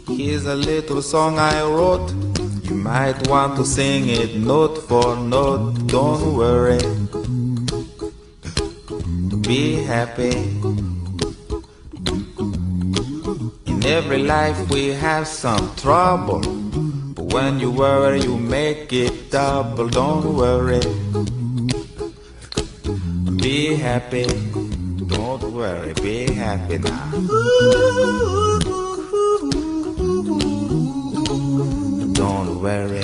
Here's a little song I wrote. You might want to sing it note for note. Don't worry. Be happy. In every life we have some trouble. But when you worry, you make it double. Don't worry. Be happy. Don't worry. Be happy now. Don't worry.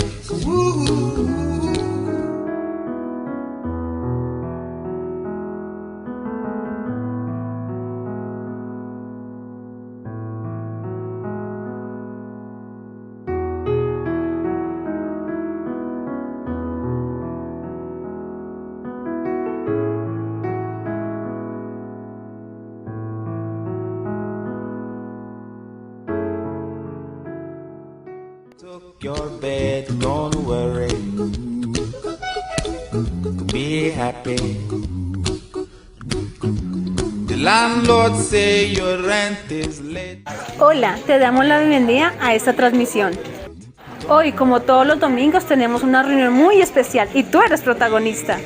Took your bed, don't worry. Be happy. The landlord say your rent is late. Hola, te damos la bienvenida a esta transmisión. Hoy, como todos los domingos, tenemos una reunión muy especial y tú eres protagonista.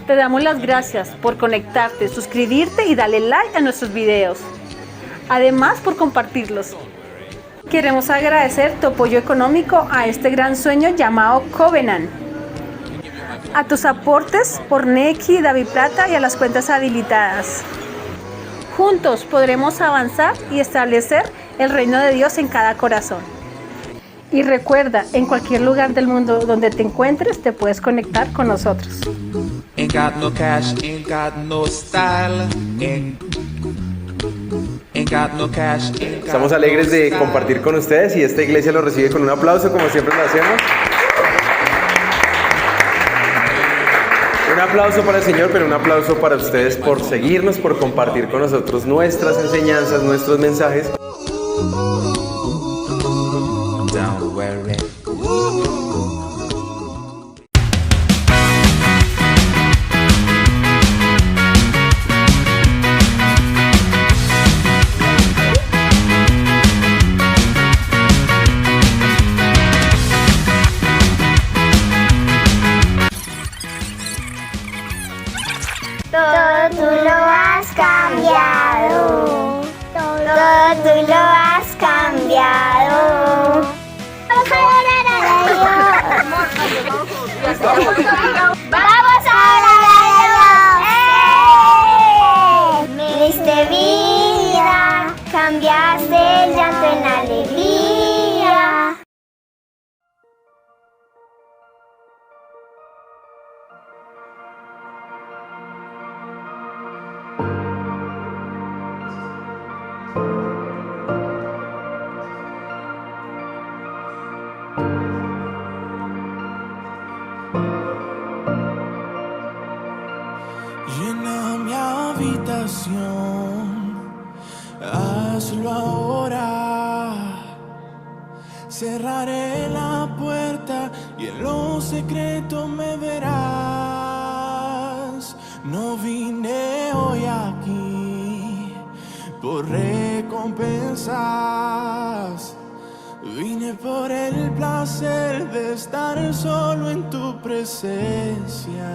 Te damos las gracias por conectarte, suscribirte y darle like a nuestros videos. Además, por compartirlos. Queremos agradecer tu apoyo económico a este gran sueño llamado Covenant. A tus aportes por Neki, David Plata y a las cuentas habilitadas. Juntos podremos avanzar y establecer el reino de Dios en cada corazón. Y recuerda, en cualquier lugar del mundo donde te encuentres, te puedes conectar con nosotros. Ain't got no cash, ain't got no style. Estamos alegres de compartir con ustedes y esta iglesia lo recibe con un aplauso como siempre lo hacemos. Un aplauso para el Señor, pero un aplauso para ustedes por seguirnos, por compartir con nosotros nuestras enseñanzas, nuestros mensajes. Don't worry. Todo tú lo has cambiado. Todo tú lo has cambiado. Vamos a orar a Dios. Vamos a orar a Dios. Me diste vida, cambiaste el llanto en alegría. Llena mi habitación, hazlo ahora. Cerraré la puerta y en lo secreto me verás. No vine hoy aquí por recompensas. Vine por el placer de estar solo en tu presencia.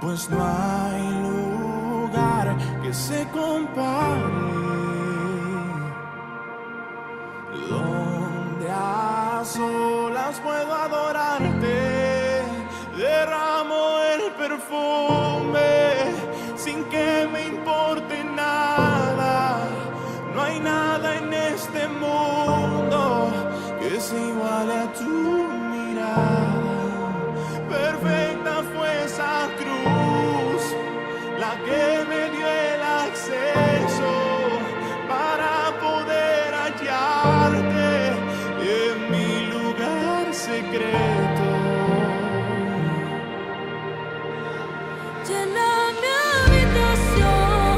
Pues no hay lugar que se compare donde a solas puedo adorarte. Derramo el perfume sin que me importe nada. No hay nada en este mundo que se iguale a tu mirada. Perfecta fue esa cruz, la que me dio el acceso para poder hallarte en mi lugar secreto. Llena mi habitación,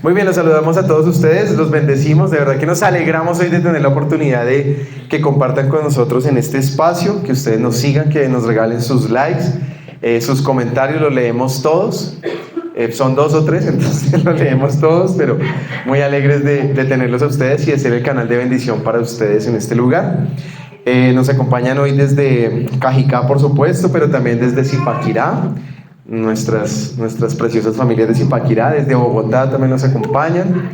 Muy bien, los saludamos a todos ustedes, los bendecimos, de verdad que nos alegramos hoy de tener la oportunidad de que compartan con nosotros en este espacio, que ustedes nos sigan, que nos regalen sus likes, sus comentarios, los leemos todos. Son 2 o 3, entonces los leemos todos, pero muy alegres de tenerlos a ustedes y de ser el canal de bendición para ustedes en este lugar. Nos acompañan hoy desde Cajicá, por supuesto, pero también desde Zipaquirá. Nuestras preciosas familias de Zipaquirá, desde Bogotá también nos acompañan.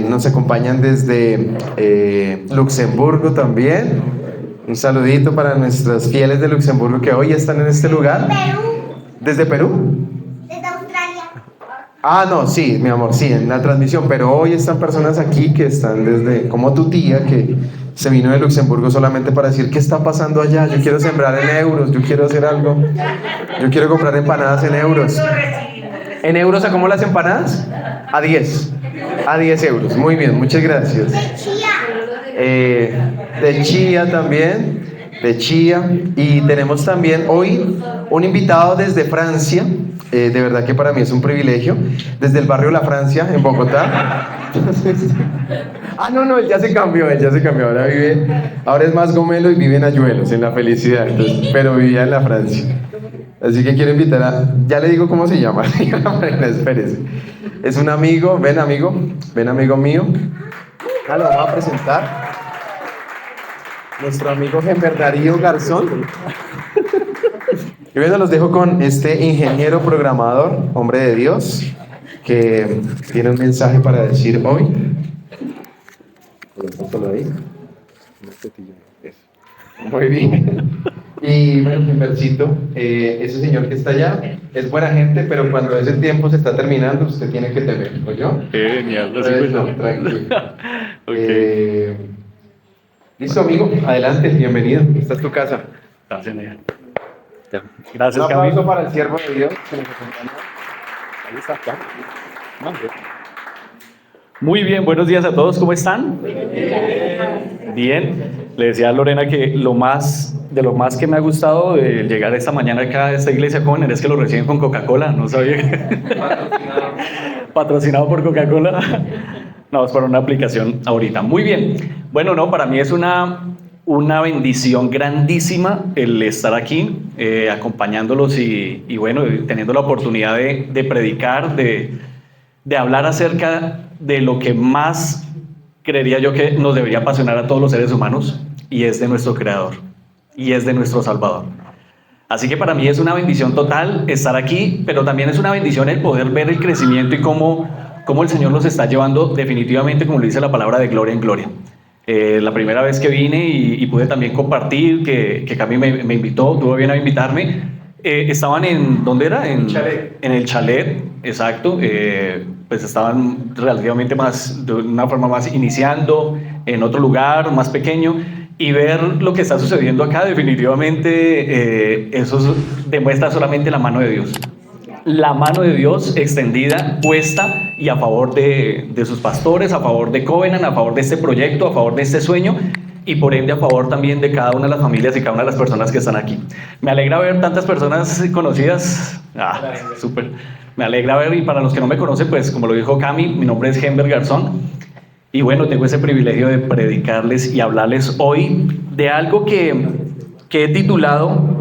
Nos acompañan desde Luxemburgo también. Un saludito para nuestras fieles de Luxemburgo que hoy están en este lugar. ¿Desde Perú? Desde Australia. Ah, no, sí, mi amor, sí, en la transmisión, pero hoy están personas aquí que están desde, como tu tía, que se vino de Luxemburgo solamente para decir, ¿qué está pasando allá? Yo quiero sembrar en euros, yo quiero hacer algo, yo quiero comprar empanadas en euros. ¿En euros a cómo las empanadas? A 10 euros, muy bien, muchas gracias. De chía también, de chía, y tenemos también hoy un invitado desde Francia. De verdad que para mí es un privilegio, desde el barrio La Francia, en Bogotá. No, él ya se cambió, ahora es más gomelo y vive en Ayuelos, en La Felicidad, entonces, pero vivía en La Francia. Así que quiero invitar ya le digo cómo se llama, espérese. Es un amigo, ven amigo mío. Lo vamos a presentar. Nuestro amigo Gember Darío Garzón. Y bueno, los dejo con este ingeniero programador, hombre de Dios, que tiene un mensaje para decir hoy. Muy bien. Y bueno, Gembercito, ese señor que está allá es buena gente, pero cuando ese tiempo se está terminando, usted tiene que temer, ¿oyó? Genial, Tranquilo. Okay. Listo, amigo, adelante, bienvenido. Esta es tu casa. Gracias, Nea. Gracias, Un aplauso Camilo. para el siervo de Dios que nos acompaña. Ahí está, ya. Muy bien, buenos días a todos, ¿cómo están? Bien. Le decía a Lorena que de lo más que me ha gustado de llegar esta mañana acá a esta iglesia Conner es que lo reciben con Coca-Cola, no sabía. Patrocinado por Coca-Cola. No, es para una aplicación ahorita. Muy bien. Bueno, no, para mí es una bendición grandísima el estar aquí acompañándolos y bueno, teniendo la oportunidad de predicar, de hablar acerca de lo que más creería yo que nos debería apasionar a todos los seres humanos, y es de nuestro Creador y es de nuestro Salvador. Así que para mí es una bendición total estar aquí, pero también es una bendición el poder ver el crecimiento y cómo el Señor nos está llevando definitivamente, como lo dice la palabra, de gloria en gloria. La primera vez que vine y pude también compartir, que Cami me invitó, tuvo bien a invitarme, estaban en, ¿dónde era? En el chalet, exacto, pues estaban relativamente más, de una forma más iniciando, en otro lugar, más pequeño, y ver lo que está sucediendo acá, definitivamente eso demuestra solamente la mano de Dios. La mano de Dios extendida, puesta y a favor de sus pastores, a favor de Covenant, a favor de este proyecto, a favor de este sueño y por ende a favor también de cada una de las familias y cada una de las personas que están aquí. Me alegra ver tantas personas conocidas. Súper. Me alegra ver, y para los que no me conocen, pues como lo dijo Cami, mi nombre es Gember Garzón y bueno, tengo ese privilegio de predicarles y hablarles hoy de algo que he titulado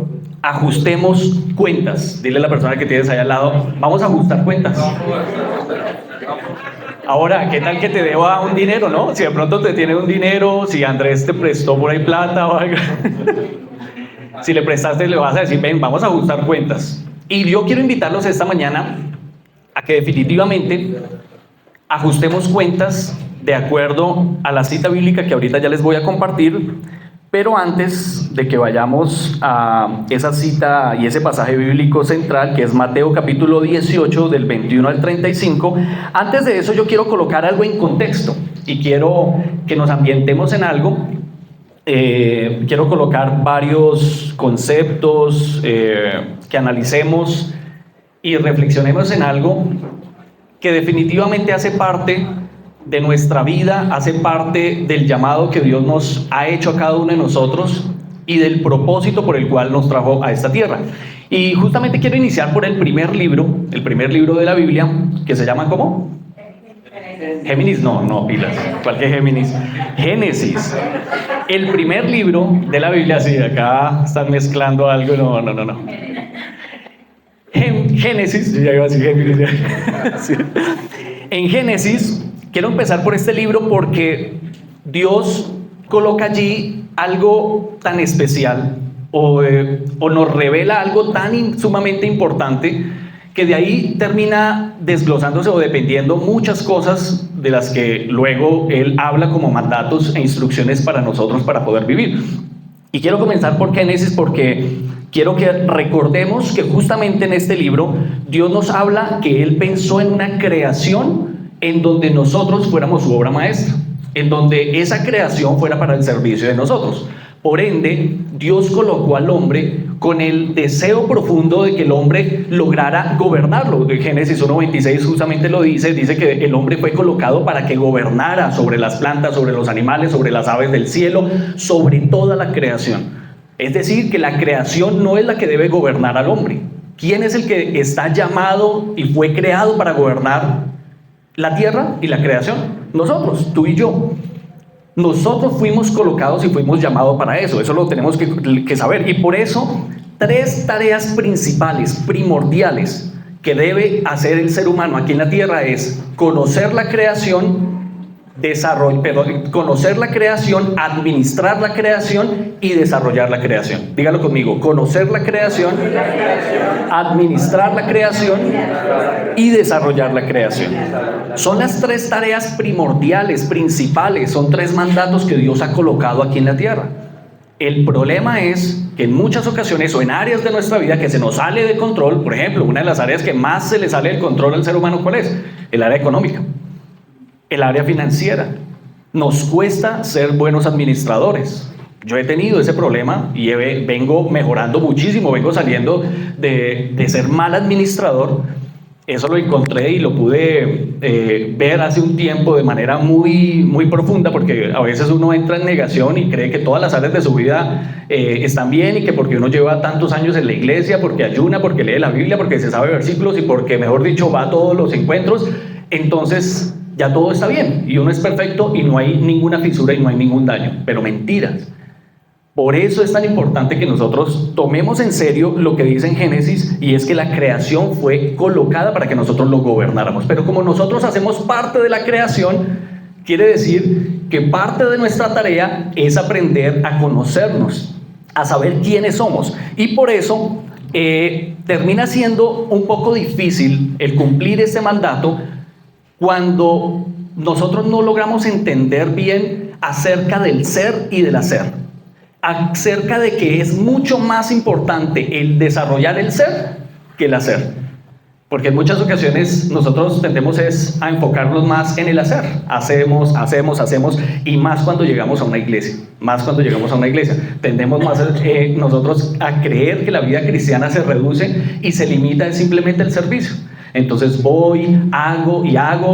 Ajustemos cuentas. Dile a la persona que tienes ahí al lado, vamos a ajustar cuentas. Ahora, ¿qué tal que te deba un dinero, no? Si de pronto te tiene un dinero, si Andrés te prestó por ahí plata o algo. Si le prestaste, le vas a decir, ven, vamos a ajustar cuentas. Y yo quiero invitarlos esta mañana a que definitivamente ajustemos cuentas de acuerdo a la cita bíblica que ahorita ya les voy a compartir. Pero antes de que vayamos a esa cita y ese pasaje bíblico central, que es Mateo capítulo 18, del 21 al 35, antes de eso yo quiero colocar algo en contexto y quiero que nos ambientemos en algo. Quiero colocar varios conceptos, que analicemos y reflexionemos en algo que definitivamente hace parte de nuestra vida, hace parte del llamado que Dios nos ha hecho a cada uno de nosotros y del propósito por el cual nos trajo a esta tierra. Y justamente quiero iniciar por el primer libro de la Biblia, que se llama ¿cómo? Géminis, no, pilas. ¿Cuál que Géminis? Génesis. El primer libro de la Biblia, sí, acá están mezclando algo, no. Génesis, yo ya iba a decir Géminis. Sí. En Génesis, quiero empezar por este libro porque Dios coloca allí algo tan especial o nos revela algo tan sumamente importante que de ahí termina desglosándose o dependiendo muchas cosas de las que luego Él habla como mandatos e instrucciones para nosotros para poder vivir. Y quiero comenzar por Génesis porque quiero que recordemos que justamente en este libro Dios nos habla que Él pensó en una creación en donde nosotros fuéramos su obra maestra, en donde esa creación fuera para el servicio de nosotros. Por ende, Dios colocó al hombre con el deseo profundo de que el hombre lograra gobernarlo. Génesis 1:26 justamente lo dice que el hombre fue colocado para que gobernara sobre las plantas, sobre los animales, sobre las aves del cielo, sobre toda la creación. Es decir, que la creación no es la que debe gobernar al hombre. ¿Quién es el que está llamado y fue creado para gobernar la tierra y la creación? Nosotros, tú y yo. Nosotros fuimos colocados y fuimos llamados para eso lo tenemos que saber. Y por eso, 3 tareas principales, primordiales, que debe hacer el ser humano aquí en la tierra es conocer la creación, conocer la creación, administrar la creación y desarrollar la creación. Dígalo conmigo: conocer la creación, administrar la creación y desarrollar la creación. Son las 3 tareas primordiales, principales, son 3 mandatos que Dios ha colocado aquí en la tierra. El problema es que en muchas ocasiones o en áreas de nuestra vida que se nos sale de control, por ejemplo, una de las áreas que más se le sale del control al ser humano, ¿cuál es? El área económica. El área financiera. Nos cuesta ser buenos administradores. Yo he tenido ese problema y vengo mejorando muchísimo, vengo saliendo de ser mal administrador. Eso lo encontré y lo pude ver hace un tiempo de manera muy, muy profunda, porque a veces uno entra en negación y cree que todas las áreas de su vida están bien y que porque uno lleva tantos años en la iglesia, porque ayuna, porque lee la Biblia, porque se sabe versículos y porque, mejor dicho, va a todos los encuentros, entonces ya todo está bien y uno es perfecto y no hay ninguna fisura y no hay ningún daño. Pero mentiras. Por eso es tan importante que nosotros tomemos en serio lo que dice en Génesis, y es que la creación fue colocada para que nosotros lo gobernáramos. Pero como nosotros hacemos parte de la creación, quiere decir que parte de nuestra tarea es aprender a conocernos, a saber quiénes somos. Y por eso termina siendo un poco difícil el cumplir ese mandato cuando nosotros no logramos entender bien acerca del ser y del hacer, acerca de que es mucho más importante el desarrollar el ser que el hacer, porque en muchas ocasiones nosotros tendemos a enfocarnos más en el hacer, hacemos, y más cuando llegamos a una iglesia, tendemos más nosotros a creer que la vida cristiana se reduce y se limita en simplemente el servicio. Entonces voy, hago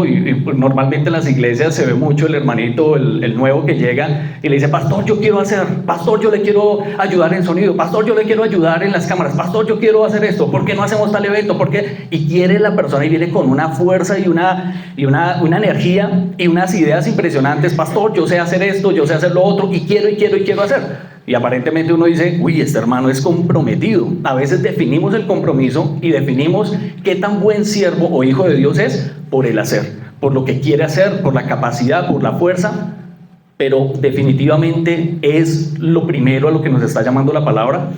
y normalmente en las iglesias se ve mucho el hermanito, el nuevo que llega y le dice: pastor, yo quiero hacer, pastor, yo le quiero ayudar en sonido, pastor, yo le quiero ayudar en las cámaras, pastor, yo quiero hacer esto, ¿por qué no hacemos tal evento? ¿Por qué? Y quiere la persona y viene con una fuerza y una energía y unas ideas impresionantes: pastor, yo sé hacer esto, yo sé hacer lo otro y quiero hacer. Y aparentemente uno dice: uy, este hermano es comprometido. A veces definimos el compromiso y definimos qué tan buen siervo o hijo de Dios es por el hacer, por lo que quiere hacer, por la capacidad, por la fuerza. Pero definitivamente es lo primero a lo que nos está llamando la palabra.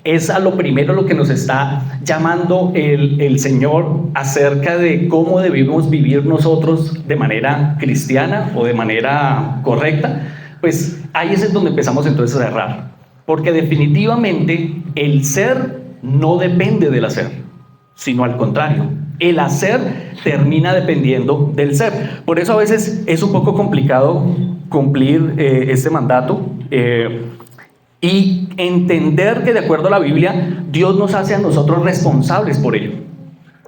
Es a lo primero a lo que nos está llamando el Señor acerca de cómo debemos vivir nosotros de manera cristiana o de manera correcta. Pues ahí es donde empezamos entonces a errar, porque definitivamente el ser no depende del hacer, sino al contrario, el hacer termina dependiendo del ser. Por eso a veces es un poco complicado cumplir este mandato y entender que de acuerdo a la Biblia Dios nos hace a nosotros responsables por ello.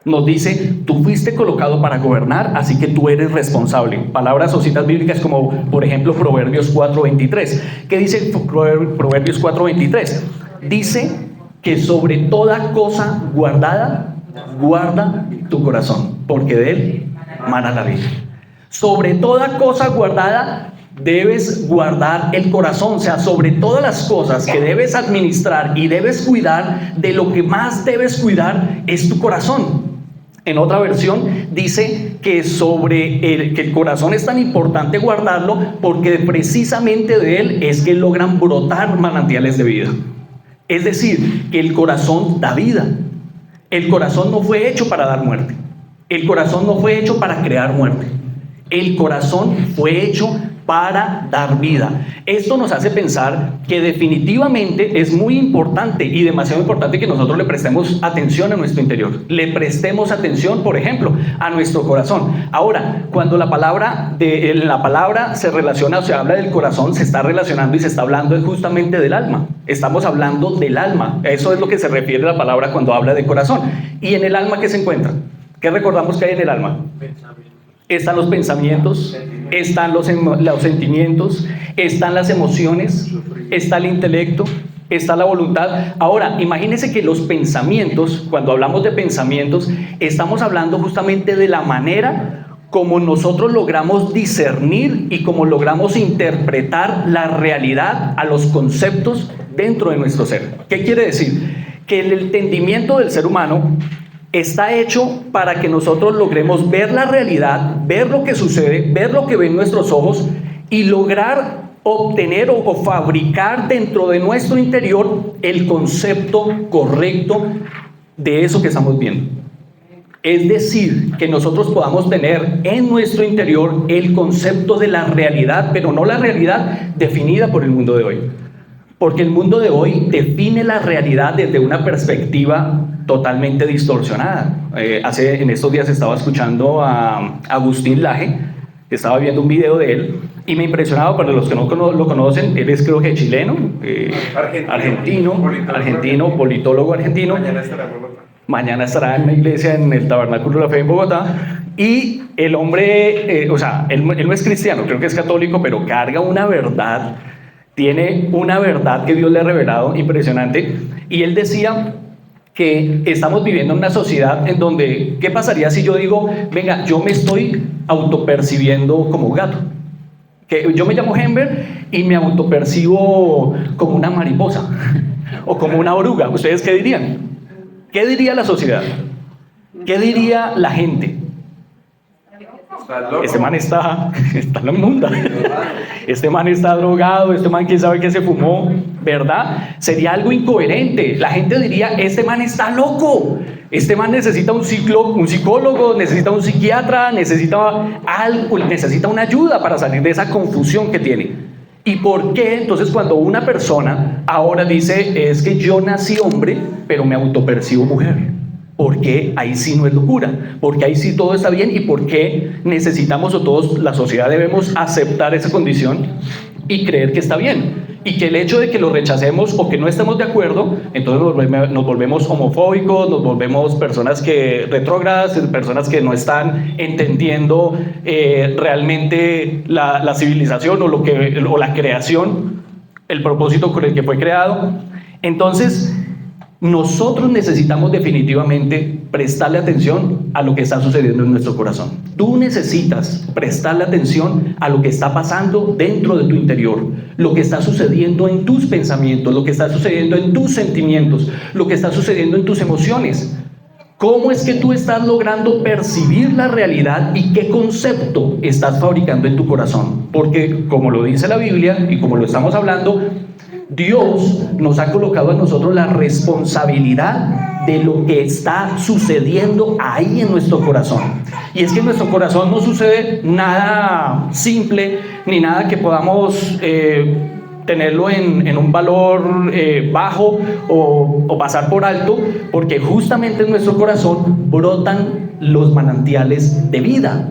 Nos dice: tú fuiste colocado para gobernar, así que tú eres responsable. Palabras o citas bíblicas como, por ejemplo, Proverbios 4:23. ¿Qué dice Proverbios 4:23? Dice que sobre toda cosa guardada, guarda tu corazón, porque de él mana la vida. Sobre toda cosa guardada, debes guardar el corazón. O sea, sobre todas las cosas que debes administrar y debes cuidar, de lo que más debes cuidar es tu corazón. En otra versión dice que que el corazón es tan importante guardarlo porque precisamente de él es que logran brotar manantiales de vida. Es decir, que el corazón da vida. El corazón no fue hecho para dar muerte. El corazón no fue hecho para crear muerte. El corazón fue hecho para dar vida. Esto nos hace pensar que definitivamente es muy importante y demasiado importante que nosotros le prestemos atención a nuestro interior. Le prestemos atención, por ejemplo, a nuestro corazón. Ahora, cuando la palabra se relaciona o se habla del corazón, se está relacionando y se está hablando justamente del alma. Estamos hablando del alma. Eso es lo que se refiere a la palabra cuando habla de corazón. ¿Y en el alma qué se encuentra? ¿Qué recordamos que hay en el alma? Están los pensamientos, están los sentimientos, están las emociones, está el intelecto, está la voluntad. Ahora, imagínense que los pensamientos, cuando hablamos de pensamientos, estamos hablando justamente de la manera como nosotros logramos discernir y como logramos interpretar la realidad a los conceptos dentro de nuestro ser. ¿Qué quiere decir? Que el entendimiento del ser humano está hecho para que nosotros logremos ver la realidad, ver lo que sucede, ver lo que ven nuestros ojos y lograr obtener o fabricar dentro de nuestro interior el concepto correcto de eso que estamos viendo. Es decir, que nosotros podamos tener en nuestro interior el concepto de la realidad, pero no la realidad definida por el mundo de hoy. Porque el mundo de hoy define la realidad desde una perspectiva totalmente distorsionada. En estos días estaba escuchando a Agustín Laje, estaba viendo un video de él y me impresionaba. Para los que no lo conocen, él es, creo que chileno, argentino, politólogo argentino. Mañana estará en la iglesia, en el Tabernáculo de la Fe en Bogotá. Y el hombre, él no es cristiano, creo que es católico, pero carga una verdad. Tiene una verdad que Dios le ha revelado impresionante. Y él decía que estamos viviendo en una sociedad en donde, ¿qué pasaría si yo digo, venga, yo me estoy autopercibiendo como gato? Que yo me llamo Hember y me autopercibo como una mariposa o como una oruga. ¿Ustedes qué dirían? ¿Qué diría la sociedad? ¿Qué diría la gente? Este man está en la inmunda. Este man está drogado, este man quién sabe qué se fumó, ¿verdad? Sería algo incoherente. La gente diría, este man está loco. Este man necesita un psicólogo, necesita un psiquiatra, necesita algo, necesita una ayuda para salir de esa confusión que tiene. ¿Y por qué? Entonces, cuando una persona ahora dice, es que yo nací hombre, pero me autopercibo mujer. ¿Por qué ahí sí no es locura? Porque ahí sí todo está bien. ¿Y por qué necesitamos, o todos, la sociedad, debemos aceptar esa condición y creer que está bien? Y que el hecho de que lo rechacemos o que no estemos de acuerdo, entonces nos volvemos homofóbicos, nos volvemos personas retrógradas, personas que no están entendiendo realmente la civilización o la creación, el propósito con el que fue creado. Entonces, nosotros necesitamos definitivamente prestarle atención a lo que está sucediendo en nuestro corazón. Tú necesitas prestarle atención a lo que está pasando dentro de tu interior, lo que está sucediendo en tus pensamientos, lo que está sucediendo en tus sentimientos, lo que está sucediendo en tus emociones. ¿Cómo es que tú estás logrando percibir la realidad y qué concepto estás fabricando en tu corazón? Porque, como lo dice la Biblia y como lo estamos hablando, Dios nos ha colocado a nosotros la responsabilidad de lo que está sucediendo ahí en nuestro corazón. Y es que en nuestro corazón no sucede nada simple, ni nada que podamos tenerlo en un valor bajo o pasar por alto, porque justamente en nuestro corazón brotan los manantiales de vida.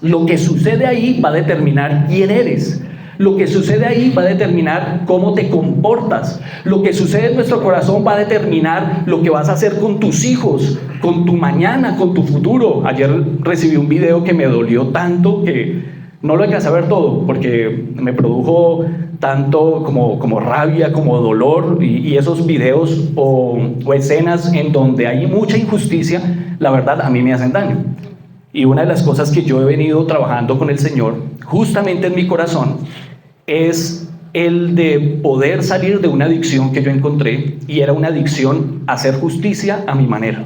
Lo que sucede ahí va a determinar quién eres. Lo que sucede ahí va a determinar cómo te comportas. Lo que sucede en nuestro corazón va a determinar lo que vas a hacer con tus hijos, con tu mañana, con tu futuro. Ayer recibí un video que me dolió tanto que no lo alcancé a ver todo, porque me produjo tanto como rabia, como dolor, y esos videos o escenas en donde hay mucha injusticia, la verdad a mí me hacen daño. Y una de las cosas que yo he venido trabajando con el Señor, justamente en mi corazón, es el de poder salir de una adicción que yo encontré, y era una adicción a hacer justicia a mi manera,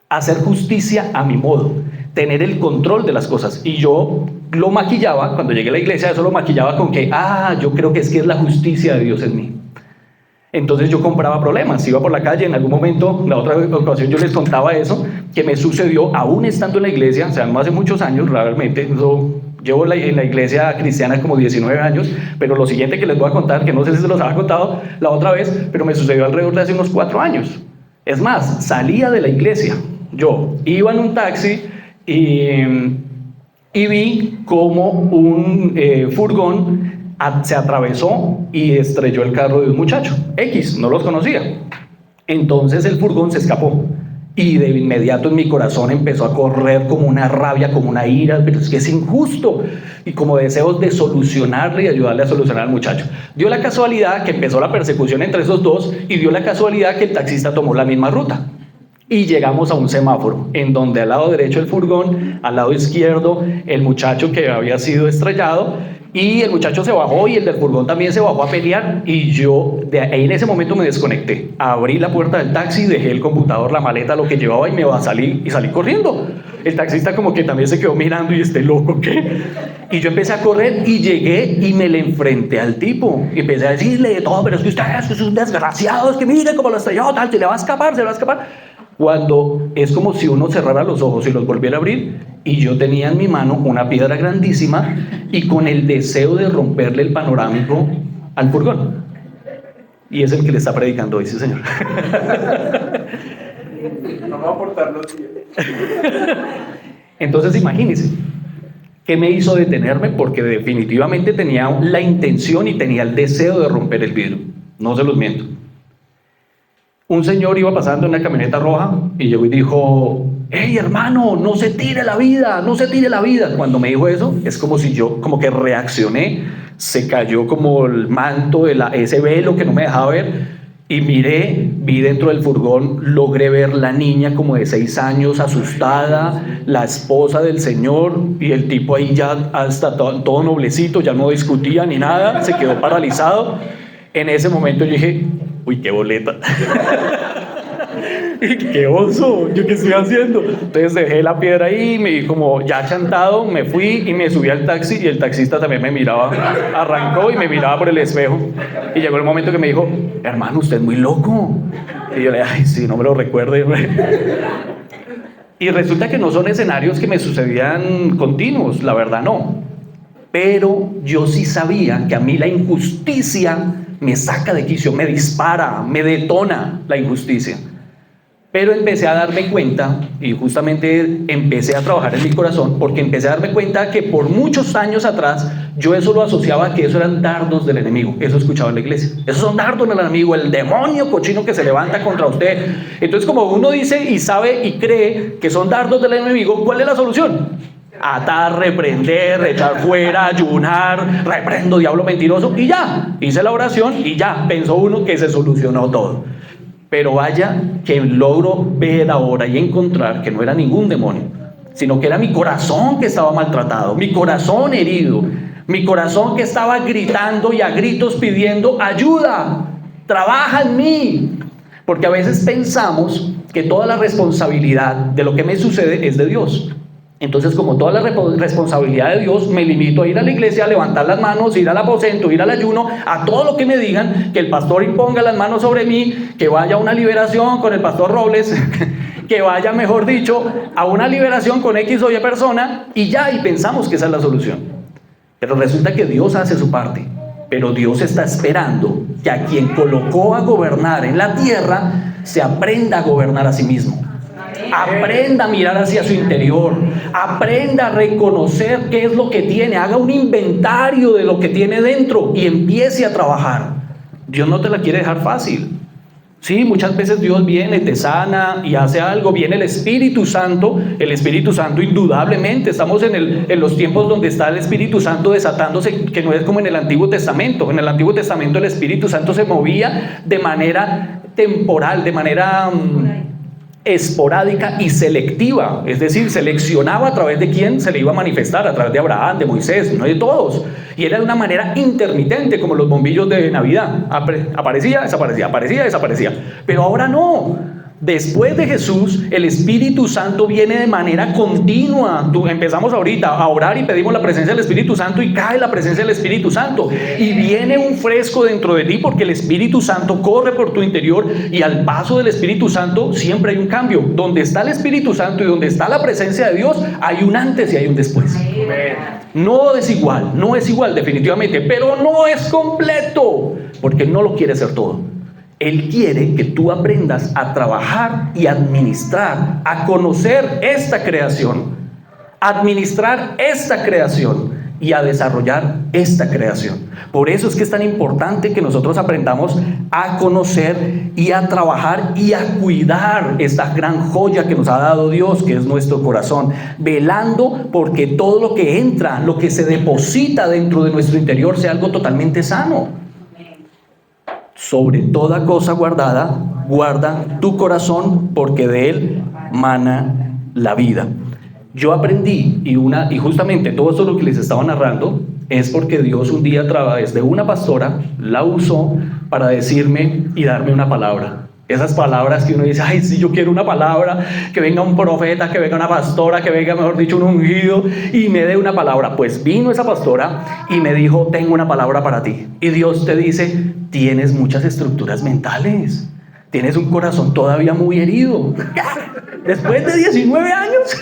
hacer justicia a mi modo, tener el control de las cosas. Y yo lo maquillaba, cuando llegué a la iglesia, eso lo maquillaba con que, yo creo que es la justicia de Dios en mí. Entonces yo compraba problemas, iba por la calle, en algún momento, la otra ocasión yo les contaba eso, que me sucedió aún estando en la iglesia, o sea, no hace muchos años realmente, llevo en la iglesia cristiana como 19 años, pero lo siguiente que les voy a contar, que no sé si se los había contado la otra vez, pero me sucedió alrededor de hace unos 4 años. Es más, salía de la iglesia, yo iba en un taxi y vi como un furgón se atravesó y estrelló el carro de un muchacho X, no los conocía. Entonces el furgón se escapó y de inmediato en mi corazón empezó a correr como una rabia, como una ira, pero es que es injusto, y como deseos de solucionarle y ayudarle a solucionar al muchacho. Dio la casualidad que empezó la persecución entre esos dos, y dio la casualidad que el taxista tomó la misma ruta. Y llegamos a un semáforo en donde al lado derecho el furgón, al lado izquierdo el muchacho que había sido estrellado, y el muchacho se bajó y el del furgón también se bajó a pelear, y yo de ahí en ese momento me desconecté, abrí la puerta del taxi, dejé el computador, la maleta, lo que llevaba, y salí corriendo. El taxista como que también se quedó mirando y loco, ¿qué? Y yo empecé a correr y llegué y me le enfrenté al tipo y empecé a decirle todo, pero es que usted es un desgraciado, es que mire cómo lo estrelló, tal, se le va a escapar. Cuando es como si uno cerrara los ojos y los volviera a abrir, y yo tenía en mi mano una piedra grandísima y con el deseo de romperle el panorámico al furgón. Y es el que le está predicando hoy, sí, señor. No me va a aportar los días. Entonces imagínense, ¿qué me hizo detenerme? Porque definitivamente tenía la intención y tenía el deseo de romper el vidrio, no se los miento. Un señor iba pasando en una camioneta roja y llegó y dijo: hey hermano, no se tire la vida, no se tire la vida. Cuando me dijo eso, es como si yo como que reaccioné, se cayó como el manto de ese velo que no me dejaba ver, y vi dentro del furgón, logré ver la niña como de 6 años asustada, la esposa del señor, y el tipo ahí ya hasta todo noblecito, ya no discutía ni nada, se quedó paralizado. En ese momento yo dije: uy, qué boleta. ¡Qué oso! ¿Yo qué estoy haciendo? Entonces dejé la piedra ahí, me como ya chantado, me fui y me subí al taxi, y el taxista también me miraba, arrancó y me miraba por el espejo, y llegó el momento que me dijo: hermano, usted es muy loco. Y yo le dije: ay, sí, no me lo recuerde. Y resulta que no son escenarios que me sucedían continuos, la verdad no. Pero yo sí sabía que a mí la injusticia me saca de quicio, me dispara, me detona la injusticia. Pero empecé a darme cuenta, y justamente empecé a trabajar en mi corazón, porque empecé a darme cuenta que por muchos años atrás yo eso lo asociaba a que eso eran dardos del enemigo. Eso escuchaba en la iglesia: esos son dardos del enemigo, el demonio cochino que se levanta contra usted. Entonces, como uno dice y sabe y cree que son dardos del enemigo, ¿cuál es la solución? Atar, reprender, echar fuera, ayunar, reprendo diablo mentiroso, y ya, hice la oración y ya, pensó uno que se solucionó todo. Pero vaya que logro ver ahora y encontrar que no era ningún demonio, sino que era mi corazón que estaba maltratado, mi corazón herido, mi corazón que estaba gritando y a gritos pidiendo ayuda, trabaja en mí. Porque a veces pensamos que toda la responsabilidad de lo que me sucede es de Dios. Entonces, como toda la responsabilidad de Dios, me limito a ir a la iglesia, a levantar las manos, ir al aposento, ir al ayuno, a todo lo que me digan, que el pastor imponga las manos sobre mí, que vaya a una liberación con el pastor Robles, que vaya, mejor dicho, a una liberación con X o Y persona, y ya, y pensamos que esa es la solución. Pero resulta que Dios hace su parte, pero Dios está esperando que a quien colocó a gobernar en la tierra se aprenda a gobernar a sí mismo. Aprenda a mirar hacia su interior, aprenda a reconocer qué es lo que tiene, haga un inventario de lo que tiene dentro y empiece a trabajar. Dios no te la quiere dejar fácil. Sí, muchas veces Dios viene, te sana y hace algo, viene el Espíritu Santo indudablemente, estamos en los tiempos donde está el Espíritu Santo desatándose, que no es como en el Antiguo Testamento. En el Antiguo Testamento el Espíritu Santo se movía de manera temporal, de manera esporádica y selectiva, es decir, seleccionaba a través de quién se le iba a manifestar, a través de Abraham, de Moisés, no de todos, y era de una manera intermitente, como los bombillos de Navidad, aparecía, desaparecía, aparecía, desaparecía, pero ahora no. Después de Jesús, el Espíritu Santo viene de manera continua. Empezamos ahorita a orar y pedimos la presencia del Espíritu Santo y cae la presencia del Espíritu Santo. Y viene un fresco dentro de ti porque el Espíritu Santo corre por tu interior y al paso del Espíritu Santo siempre hay un cambio. Donde está el Espíritu Santo y donde está la presencia de Dios, hay un antes y hay un después. No es igual definitivamente, pero no es completo porque Él no lo quiere ser todo. Él quiere que tú aprendas a trabajar y administrar, a conocer esta creación, administrar esta creación y a desarrollar esta creación. Por eso es que es tan importante que nosotros aprendamos a conocer y a trabajar y a cuidar esta gran joya que nos ha dado Dios, que es nuestro corazón, velando porque todo lo que entra, lo que se deposita dentro de nuestro interior sea algo totalmente sano. Sobre toda cosa guardada, guarda tu corazón, porque de él mana la vida. Yo aprendí, y justamente todo esto lo que les estaba narrando, es porque Dios un día a través de una pastora la usó para decirme y darme una palabra. Esas palabras que uno dice, ay, sí, yo quiero una palabra, que venga un profeta, que venga una pastora, que venga, mejor dicho, un ungido, y me dé una palabra. Pues vino esa pastora y me dijo, tengo una palabra para ti. Y Dios te dice, tienes muchas estructuras mentales, tienes un corazón todavía muy herido, después de 19 años.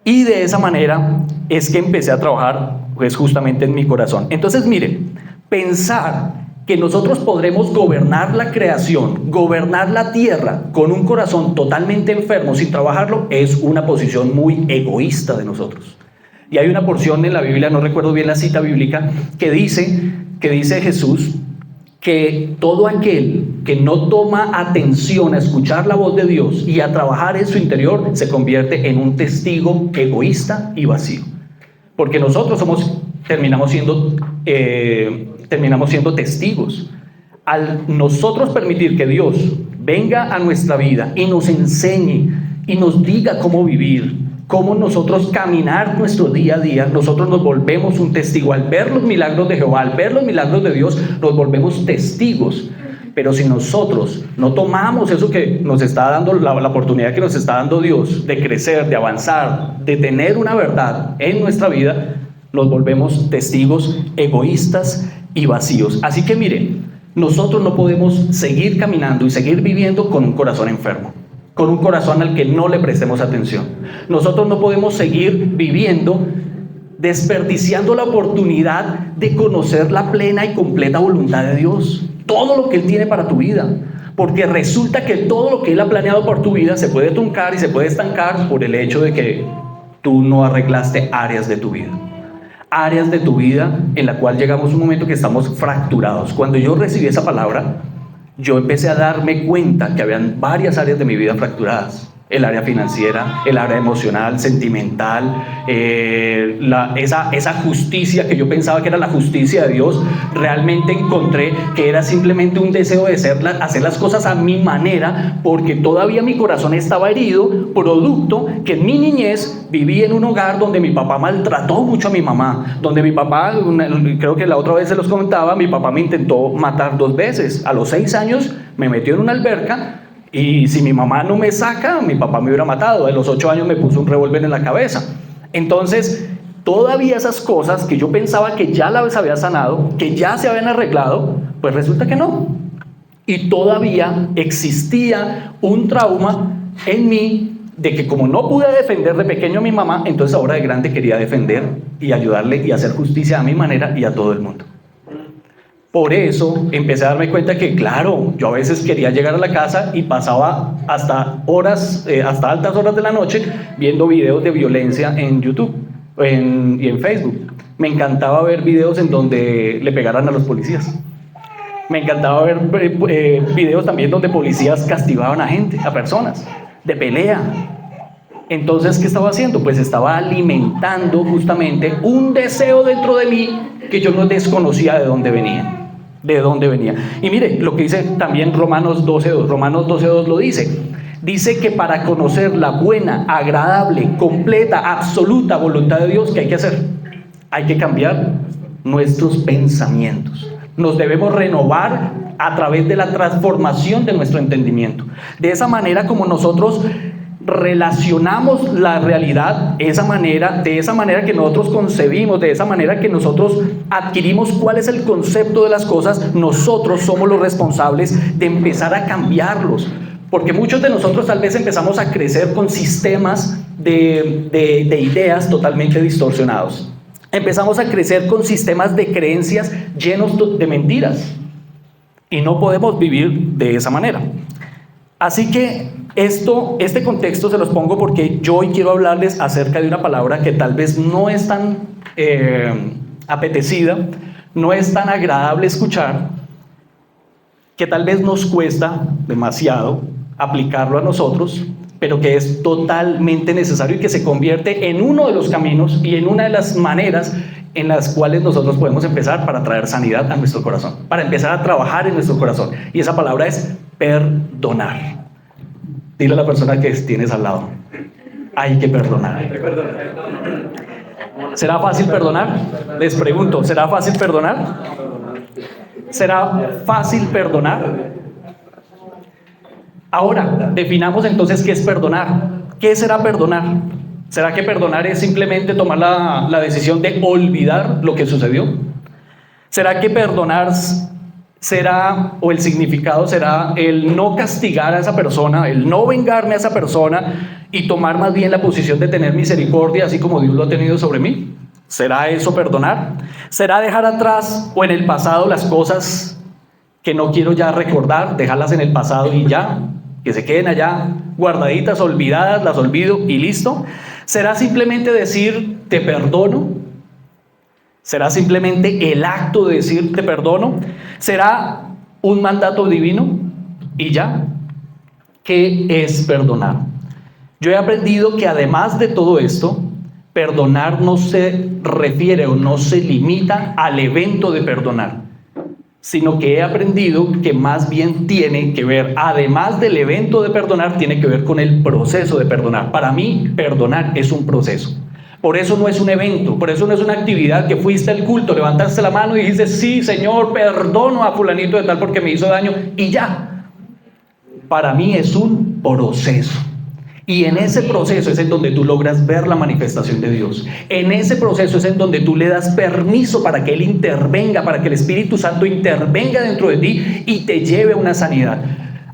Y de esa manera es que empecé a trabajar, pues, justamente en mi corazón. Entonces, miren, pensar que nosotros podremos gobernar la creación, gobernar la tierra con un corazón totalmente enfermo sin trabajarlo, es una posición muy egoísta de nosotros. Y hay una porción en la Biblia, no recuerdo bien la cita bíblica, que dice Jesús que todo aquel que no toma atención a escuchar la voz de Dios y a trabajar en su interior se convierte en un testigo egoísta y vacío. Porque nosotros terminamos siendo testigos. Al nosotros permitir que Dios venga a nuestra vida y nos enseñe y nos diga cómo vivir, cómo nosotros caminar nuestro día a día, nosotros nos volvemos un testigo. Al ver los milagros de Jehová, al ver los milagros de Dios, nos volvemos testigos. Pero si nosotros no tomamos eso que nos está dando, la oportunidad que nos está dando Dios de crecer, de avanzar, de tener una verdad en nuestra vida, nos volvemos testigos egoístas y vacíos. Así que miren, nosotros no podemos seguir caminando y seguir viviendo con un corazón enfermo, con un corazón al que no le prestemos atención. Nosotros no podemos seguir viviendo desperdiciando la oportunidad de conocer la plena y completa voluntad de Dios, todo lo que Él tiene para tu vida, porque resulta que todo lo que Él ha planeado por tu vida se puede truncar y se puede estancar por el hecho de que tú no arreglaste áreas de tu vida. Áreas de tu vida en la cual llegamos a un momento que estamos fracturados. Cuando yo recibí esa palabra, yo empecé a darme cuenta que habían varias áreas de mi vida fracturadas. El área financiera, el área emocional, sentimental, esa justicia que yo pensaba que era la justicia de Dios, realmente encontré que era simplemente un deseo de hacer las cosas a mi manera, porque todavía mi corazón estaba herido, producto que en mi niñez viví en un hogar donde mi papá maltrató mucho a mi mamá, donde mi papá, creo que la otra vez se los comentaba, mi papá me intentó matar 2 veces. A los 6 años me metió en una alberca. Y si mi mamá no me saca, mi papá me hubiera matado. A los 8 años me puso un revólver en la cabeza. Entonces, todavía esas cosas que yo pensaba que ya las había sanado, que ya se habían arreglado, pues resulta que no. Y todavía existía un trauma en mí de que como no pude defender de pequeño a mi mamá, entonces ahora de grande quería defender y ayudarle y hacer justicia a mi manera y a todo el mundo. Por eso empecé a darme cuenta que, claro, yo a veces quería llegar a la casa y pasaba hasta altas horas de la noche viendo videos de violencia en YouTube y en Facebook. Me encantaba ver videos en donde le pegaran a los policías. Me encantaba ver videos también donde policías castigaban a gente, a personas, de pelea. Entonces, ¿qué estaba haciendo? Pues estaba alimentando justamente un deseo dentro de mí que yo no desconocía de dónde venía. ¿De dónde venía? Y mire, lo que dice también Romanos 12:2. Romanos 12:2 lo dice. Dice que para conocer la buena, agradable, completa, absoluta voluntad de Dios, ¿qué hay que hacer? Hay que cambiar nuestros pensamientos. Nos debemos renovar a través de la transformación de nuestro entendimiento. De esa manera como nosotros relacionamos la realidad, de esa manera que nosotros concebimos, de esa manera que nosotros adquirimos cuál es el concepto de las cosas, nosotros somos los responsables de empezar a cambiarlos. Porque muchos de nosotros tal vez empezamos a crecer con sistemas de ideas totalmente distorsionados. Empezamos a crecer con sistemas de creencias llenos de mentiras. Y no podemos vivir de esa manera. Así que este contexto se los pongo porque yo hoy quiero hablarles acerca de una palabra que tal vez no es tan apetecida, no es tan agradable escuchar, que tal vez nos cuesta demasiado aplicarlo a nosotros, pero que es totalmente necesario y que se convierte en uno de los caminos y en una de las maneras en las cuales nosotros podemos empezar para traer sanidad a nuestro corazón, para empezar a trabajar en nuestro corazón. Y esa palabra es perdonar. Dile a la persona que tienes al lado: hay que perdonar. ¿Será fácil perdonar? Les pregunto, ¿será fácil perdonar? ¿Será fácil perdonar? Ahora, definamos entonces qué es perdonar. ¿Qué será perdonar? ¿Será que perdonar es simplemente tomar la decisión de olvidar lo que sucedió? ¿Será que perdonar será, o el significado será el no castigar a esa persona, el no vengarme a esa persona y tomar más bien la posición de tener misericordia, así como Dios lo ha tenido sobre mí? ¿Será eso perdonar? ¿Será dejar atrás o en el pasado las cosas que no quiero ya recordar, dejarlas en el pasado y ya, que se queden allá guardaditas, olvidadas, las olvido y listo? ¿Será simplemente decir te perdono? ¿Será simplemente el acto de decir te perdono? ¿Será un mandato divino y ya? ¿Qué es perdonar? Yo he aprendido que además de todo esto, perdonar no se refiere o no se limita al evento de perdonar, sino que he aprendido que más bien tiene que ver, además del evento de perdonar, tiene que ver con el proceso de perdonar. Para mí, perdonar es un proceso. Por eso no es un evento, por eso no es una actividad que fuiste al culto, levantaste la mano y dijiste, sí, Señor, perdono a fulanito de tal porque me hizo daño y ya. Para mí es un proceso. Y en ese proceso es en donde tú logras ver la manifestación de Dios. En ese proceso es en donde tú le das permiso para que Él intervenga, para que el Espíritu Santo intervenga dentro de ti y te lleve a una sanidad.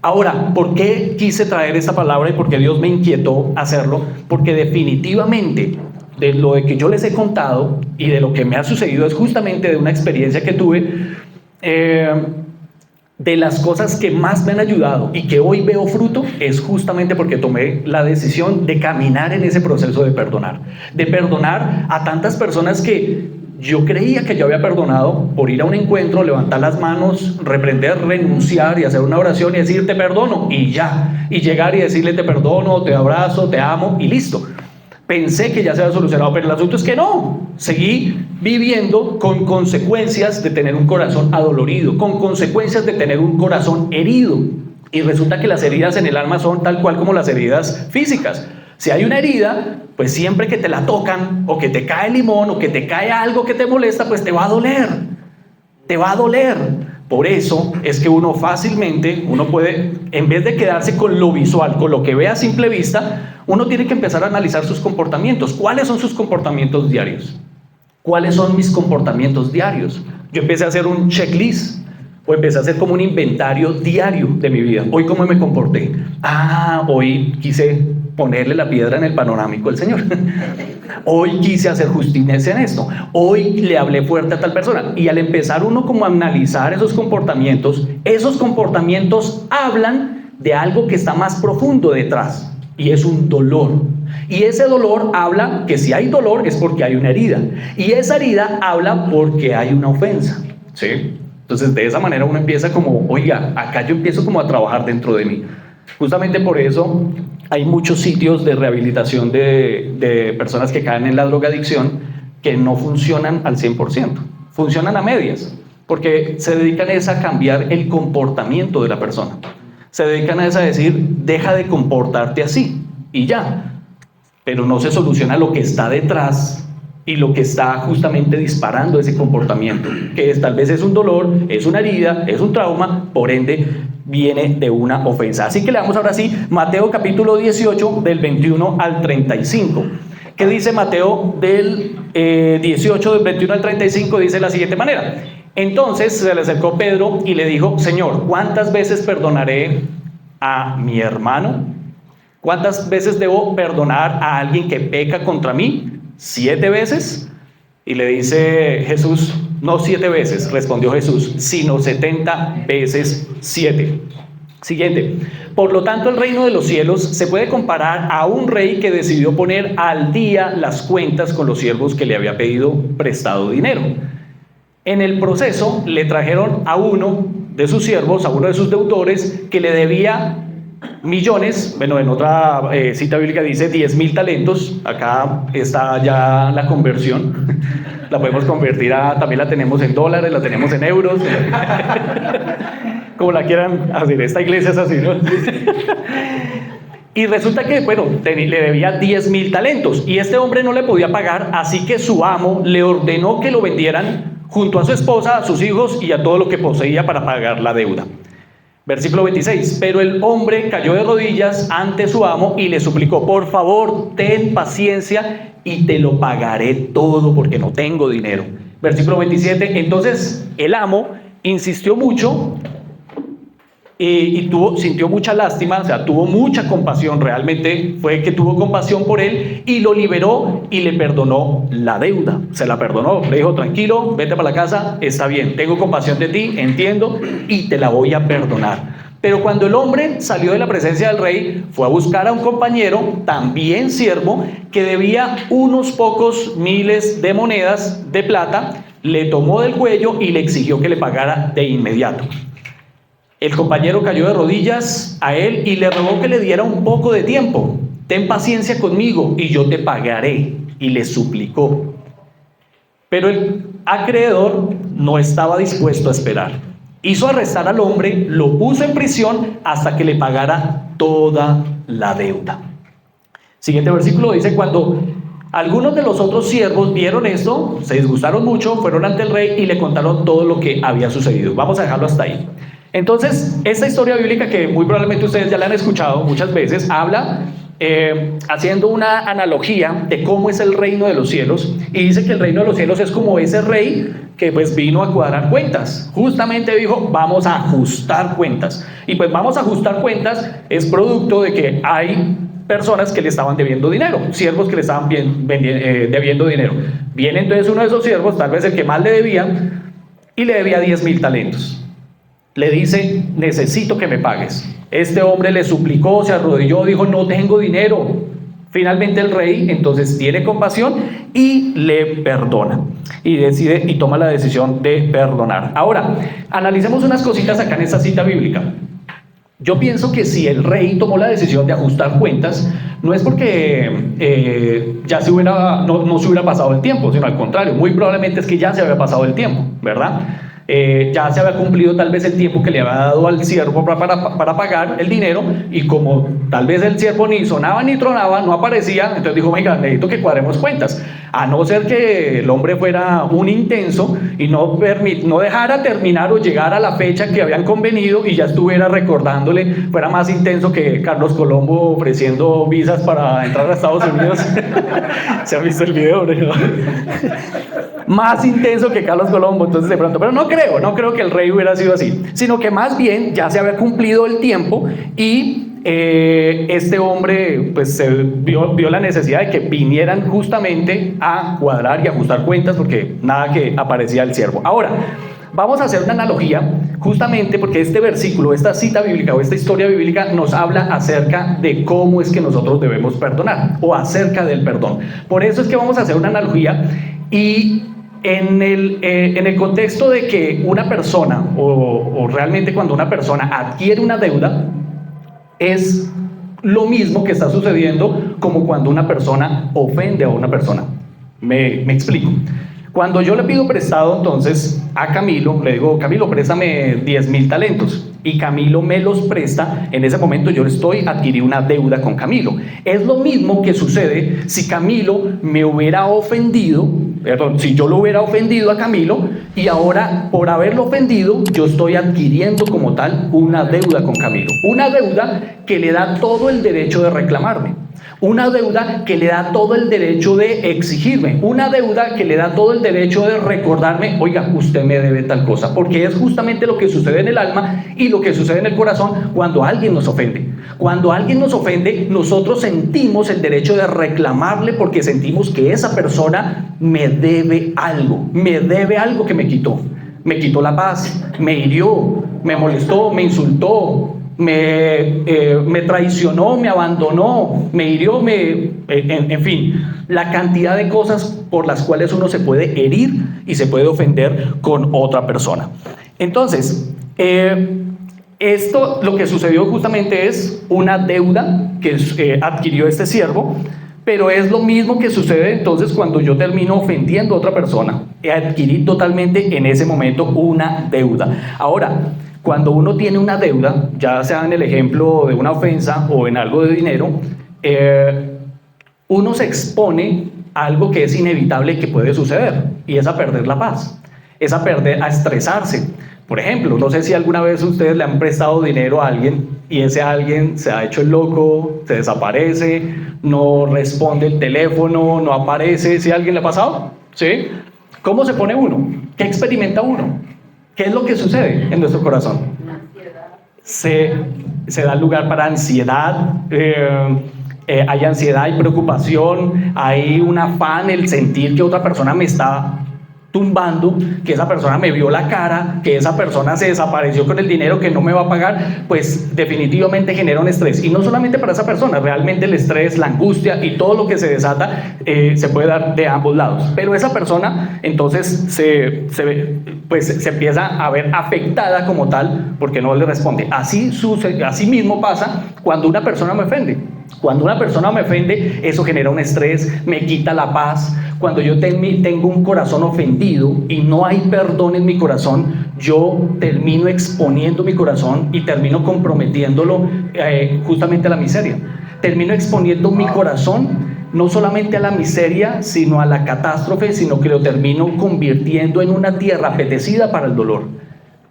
Ahora, ¿por qué quise traer esta palabra y por qué Dios me inquietó hacerlo? Porque definitivamente de lo de que yo les he contado y de lo que me ha sucedido es justamente de una experiencia que tuve, de las cosas que más me han ayudado y que hoy veo fruto es justamente porque tomé la decisión de caminar en ese proceso de perdonar a tantas personas que yo creía que yo había perdonado por ir a un encuentro, levantar las manos, reprender, renunciar y hacer una oración y decir te perdono y ya, y llegar y decirle te perdono, te abrazo, te amo y listo. Pensé que ya se había solucionado, pero el asunto es que no. Seguí viviendo con consecuencias de tener un corazón adolorido, con consecuencias de tener un corazón herido. Y resulta que las heridas en el alma son tal cual como las heridas físicas. Si hay una herida, pues siempre que te la tocan, o que te cae limón, o que te cae algo que te molesta, pues te va a doler. Te va a doler. Por eso es que uno fácilmente, uno puede, en vez de quedarse con lo visual, con lo que ve a simple vista, uno tiene que empezar a analizar sus comportamientos. ¿Cuáles son sus comportamientos diarios? ¿Cuáles son mis comportamientos diarios? Yo empecé a hacer un checklist, o empecé a hacer como un inventario diario de mi vida. Hoy, ¿cómo me comporté? Hoy quise ponerle la piedra en el panorámico al Señor. Hoy quise hacer justicia en esto. Hoy le hablé fuerte a tal persona. Y al empezar uno como a analizar esos comportamientos hablan de algo que está más profundo detrás. Y es un dolor. Y ese dolor habla que si hay dolor es porque hay una herida. Y esa herida habla porque hay una ofensa. ¿Sí? Entonces de esa manera uno empieza como, oiga, acá yo empiezo como a trabajar dentro de mí. Justamente por eso hay muchos sitios de rehabilitación de personas que caen en la drogadicción que no funcionan al 100%. Funcionan a medias. porque se dedican a cambiar el comportamiento de la persona. Se dedican a decir, deja de comportarte así, y ya. Pero no se soluciona lo que está detrás y lo que está justamente disparando ese comportamiento, que tal vez es un dolor, es una herida, es un trauma, por ende viene de una ofensa. Así que leamos ahora sí Mateo capítulo 18 del 21 al 35. ¿Qué dice Mateo del 18 del 21 al 35? Dice de la siguiente manera: entonces se le acercó Pedro y le dijo, Señor, ¿cuántas veces perdonaré a mi hermano? ¿Cuántas veces debo perdonar a alguien que peca contra mí? ¿7 veces? Y le dice Jesús, no 7 veces, respondió Jesús, sino 70 veces 7. Siguiente. Por lo tanto, el reino de los cielos se puede comparar a un rey que decidió poner al día las cuentas con los siervos que le había pedido prestado dinero. En el proceso le trajeron a uno de sus siervos, a uno de sus deudores, que le debía millones. Bueno, en otra cita bíblica dice 10,000 talentos. Acá está ya la conversión. La podemos convertir también la tenemos en dólares, la tenemos en euros. Como la quieran hacer. Esta iglesia es así, ¿no? Y resulta que, bueno, le debía 10,000 talentos. Y este hombre no le podía pagar, así que su amo le ordenó que lo vendieran junto a su esposa, a sus hijos y a todo lo que poseía para pagar la deuda. Versículo 26, pero el hombre cayó de rodillas ante su amo y le suplicó, por favor, ten paciencia y te lo pagaré todo porque no tengo dinero. Versículo 27, entonces el amo insistió mucho y sintió mucha lástima, o sea, tuvo mucha compasión, realmente fue que tuvo compasión por él y lo liberó y le perdonó la deuda, se la perdonó, le dijo, tranquilo, vete para la casa, está bien, tengo compasión de ti, entiendo y te la voy a perdonar. Pero cuando el hombre salió de la presencia del rey, fue a buscar a un compañero, también siervo, que debía unos pocos miles de monedas de plata, le tomó del cuello y le exigió que le pagara de inmediato. El compañero cayó de rodillas a él y le rogó que le diera un poco de tiempo. Ten paciencia conmigo y yo te pagaré. Y le suplicó. Pero el acreedor no estaba dispuesto a esperar. Hizo arrestar al hombre, lo puso en prisión hasta que le pagara toda la deuda. Siguiente versículo dice, cuando algunos de los otros siervos vieron esto, se disgustaron mucho, fueron ante el rey y le contaron todo lo que había sucedido. Vamos a dejarlo hasta ahí. Entonces, esta historia bíblica que muy probablemente ustedes ya la han escuchado muchas veces, habla haciendo una analogía de cómo es el reino de los cielos, y dice que el reino de los cielos es como ese rey que pues vino a cuadrar cuentas. Justamente dijo, vamos a ajustar cuentas. Y pues vamos a ajustar cuentas es producto de que hay personas que le estaban debiendo dinero, siervos que le estaban debiendo dinero. Viene entonces uno de esos siervos, tal vez el que más le debía, y le debía 10,000 talentos. Le dice, necesito que me pagues. Este hombre le suplicó, se arrodilló, dijo, no tengo dinero. Finalmente el rey entonces tiene compasión y le perdona. Y decide y toma la decisión de perdonar. Ahora, analicemos unas cositas acá en esta cita bíblica. Yo pienso que si el rey tomó la decisión de ajustar cuentas, no es porque ya no se hubiera pasado el tiempo, sino al contrario, muy probablemente es que ya se había pasado el tiempo, ¿verdad? Ya se había cumplido tal vez el tiempo que le había dado al siervo para pagar el dinero, y como tal vez el siervo ni sonaba ni tronaba, no aparecía, entonces dijo, venga, necesito que cuadremos cuentas, a no ser que el hombre fuera un intenso y no dejara terminar o llegar a la fecha que habían convenido y ya estuviera recordándole, fuera más intenso que Carlos Colombo ofreciendo visas para entrar a Estados Unidos. ¿Se ha visto el video, no? Más intenso que Carlos Colombo, entonces de pronto, pero no creo que el rey hubiera sido así, sino que más bien ya se había cumplido el tiempo y este hombre pues se vio la necesidad de que vinieran justamente a cuadrar y ajustar cuentas, porque nada que aparecía el siervo. Ahora, vamos a hacer una analogía justamente porque este versículo, esta cita bíblica o esta historia bíblica nos habla acerca de cómo es que nosotros debemos perdonar o acerca del perdón. Por eso es que vamos a hacer una analogía y en el contexto de que una persona o realmente cuando una persona adquiere una deuda, es lo mismo que está sucediendo como cuando una persona ofende a una persona. Me explico. Cuando yo le pido prestado entonces a Camilo, le digo, Camilo, préstame 10.000 talentos, y Camilo me los presta, en ese momento yo adquirí una deuda con Camilo. Es lo mismo que sucede si Camilo me hubiera ofendido, perdón, si yo lo hubiera ofendido a Camilo, y ahora por haberlo ofendido yo estoy adquiriendo como tal una deuda con Camilo, una deuda que le da todo el derecho de reclamarme, una deuda que le da todo el derecho de exigirme, una deuda que le da todo el derecho de recordarme, oiga, usted me debe tal cosa, porque es justamente lo que sucede en el alma y lo que sucede en el corazón cuando alguien nos ofende. Cuando alguien nos ofende, nosotros sentimos el derecho de reclamarle porque sentimos que esa persona me debe algo que me quitó la paz, me hirió, me molestó, me insultó, me traicionó, me abandonó, me hirió, en fin, la cantidad de cosas por las cuales uno se puede herir y se puede ofender con otra persona. Entonces, esto lo que sucedió justamente es una deuda que adquirió este siervo, pero es lo mismo que sucede entonces cuando yo termino ofendiendo a otra persona. Adquirí totalmente en ese momento una deuda. Ahora, cuando uno tiene una deuda, ya sea en el ejemplo de una ofensa o en algo de dinero, uno se expone a algo que es inevitable y que puede suceder, y es a perder la paz, a estresarse. Por ejemplo, no sé si alguna vez ustedes le han prestado dinero a alguien y ese alguien se ha hecho el loco, se desaparece, no responde el teléfono, no aparece. ¿Sí a alguien le ha pasado? ¿Sí? ¿Cómo se pone uno? ¿Qué experimenta uno? ¿Qué es lo que sucede en nuestro corazón? Se da lugar para ansiedad, hay ansiedad, hay preocupación, hay un afán, el sentir que otra persona me está tumbando, que esa persona me vio la cara, que esa persona se desapareció con el dinero que no me va a pagar, pues definitivamente genera un estrés. Y no solamente para esa persona, realmente el estrés, la angustia y todo lo que se desata se puede dar de ambos lados. Pero esa persona entonces se empieza a ver afectada como tal porque no le responde. Así mismo pasa cuando una persona me ofende. Cuando una persona me ofende, eso genera un estrés, me quita la paz. Cuando yo tengo un corazón ofendido y no hay perdón en mi corazón, yo termino exponiendo mi corazón y termino comprometiéndolo justamente a la miseria. Termino exponiendo mi corazón no solamente a la miseria, sino a la catástrofe, sino que lo termino convirtiendo en una tierra apetecida para el dolor.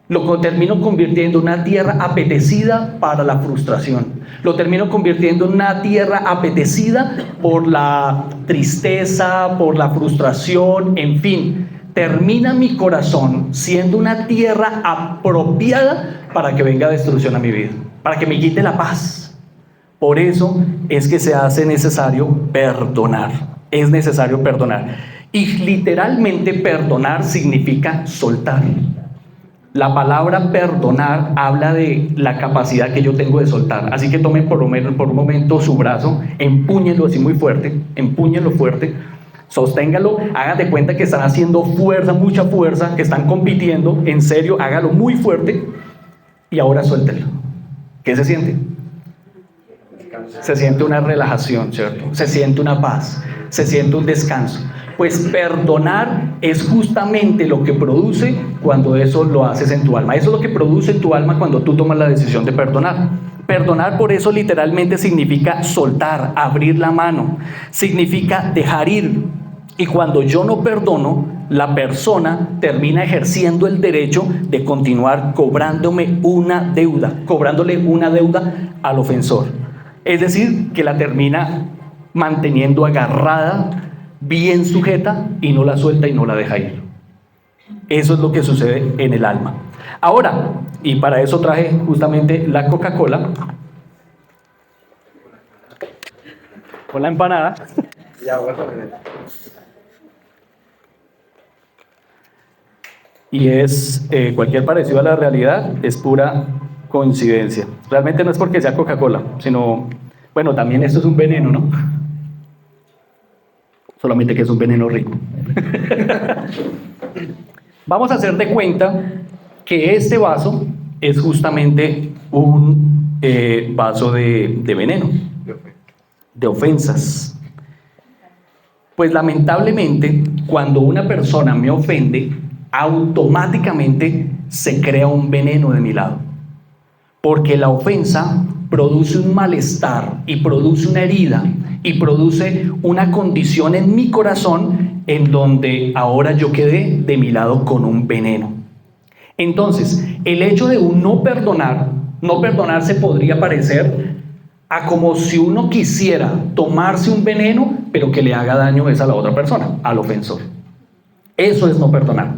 Lo termino convirtiendo en una tierra apetecida para la frustración. Lo termino convirtiendo en una tierra apetecida por la tristeza, por la frustración, en fin. Termina mi corazón siendo una tierra apropiada para que venga destrucción a mi vida, para que me quite la paz. Por eso es que se hace necesario perdonar. Es necesario perdonar. Y literalmente perdonar significa soltar. La palabra perdonar habla de la capacidad que yo tengo de soltar. Así que tomen por un momento su brazo, empúñenlo así muy fuerte, empúñenlo fuerte, sosténgalo, hagan de cuenta que están haciendo fuerza, mucha fuerza, que están compitiendo, en serio, hágalo muy fuerte y ahora suéltenlo. ¿Qué se siente? Se siente una relajación, ¿cierto? Se siente una paz, se siente un descanso. Pues perdonar es justamente lo que produce cuando eso lo haces en tu alma. Eso es lo que produce en tu alma cuando tú tomas la decisión de perdonar. Perdonar por eso literalmente significa soltar, abrir la mano, significa dejar ir. Y cuando yo no perdono, la persona termina ejerciendo el derecho de continuar cobrándole una deuda al ofensor. Es decir, que la termina manteniendo agarrada, bien sujeta, y no la suelta y no la deja ir. Eso es lo que sucede en el alma. Ahora, y para eso traje justamente la Coca-Cola con la empanada. Y es cualquier parecido a la realidad es pura coincidencia. Realmente no es porque sea Coca-Cola, sino, bueno, también esto es un veneno, ¿no? Solamente que es un veneno rico. Vamos a hacer de cuenta que este vaso es justamente un vaso de veneno, de ofensas. Pues lamentablemente, cuando una persona me ofende, automáticamente se crea un veneno de mi lado. Porque la ofensa produce un malestar y produce una herida y produce una condición en mi corazón en donde ahora yo quedé de mi lado con un veneno. Entonces, el hecho de un no perdonar se podría parecer a como si uno quisiera tomarse un veneno, pero que le haga daño es a la otra persona, al ofensor. Eso es no perdonar.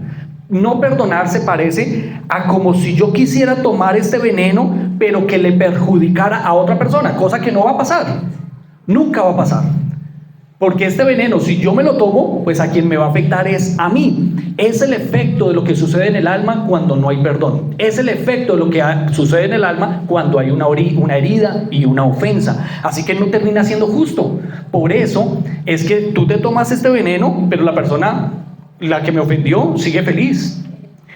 No perdonar se parece a como si yo quisiera tomar este veneno, pero que le perjudicara a otra persona, cosa que no va a pasar. Nunca va a pasar. Porque este veneno, si yo me lo tomo, pues a quien me va a afectar es a mí. Es el efecto de lo que sucede en el alma cuando no hay perdón. Es el efecto de lo que sucede en el alma cuando hay una herida y una ofensa. Así que no termina siendo justo. Por eso es que tú te tomas este veneno, pero la persona, la que me ofendió, sigue feliz.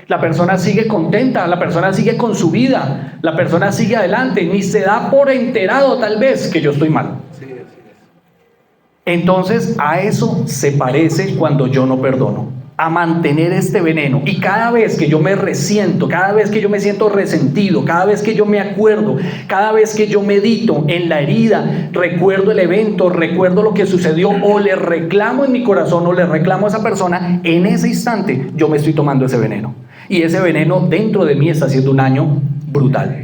La persona sigue contenta, la persona sigue con su vida, la persona sigue adelante, ni se da por enterado tal vez que yo estoy mal. Entonces a eso se parece cuando yo no perdono, a mantener este veneno. Y cada vez que yo me resiento, cada vez que yo me siento resentido, cada vez que yo me acuerdo, cada vez que yo medito en la herida, recuerdo el evento, recuerdo lo que sucedió, o le reclamo en mi corazón o le reclamo a esa persona, en ese instante yo me estoy tomando ese veneno. Y ese veneno dentro de mí está haciendo un daño brutal.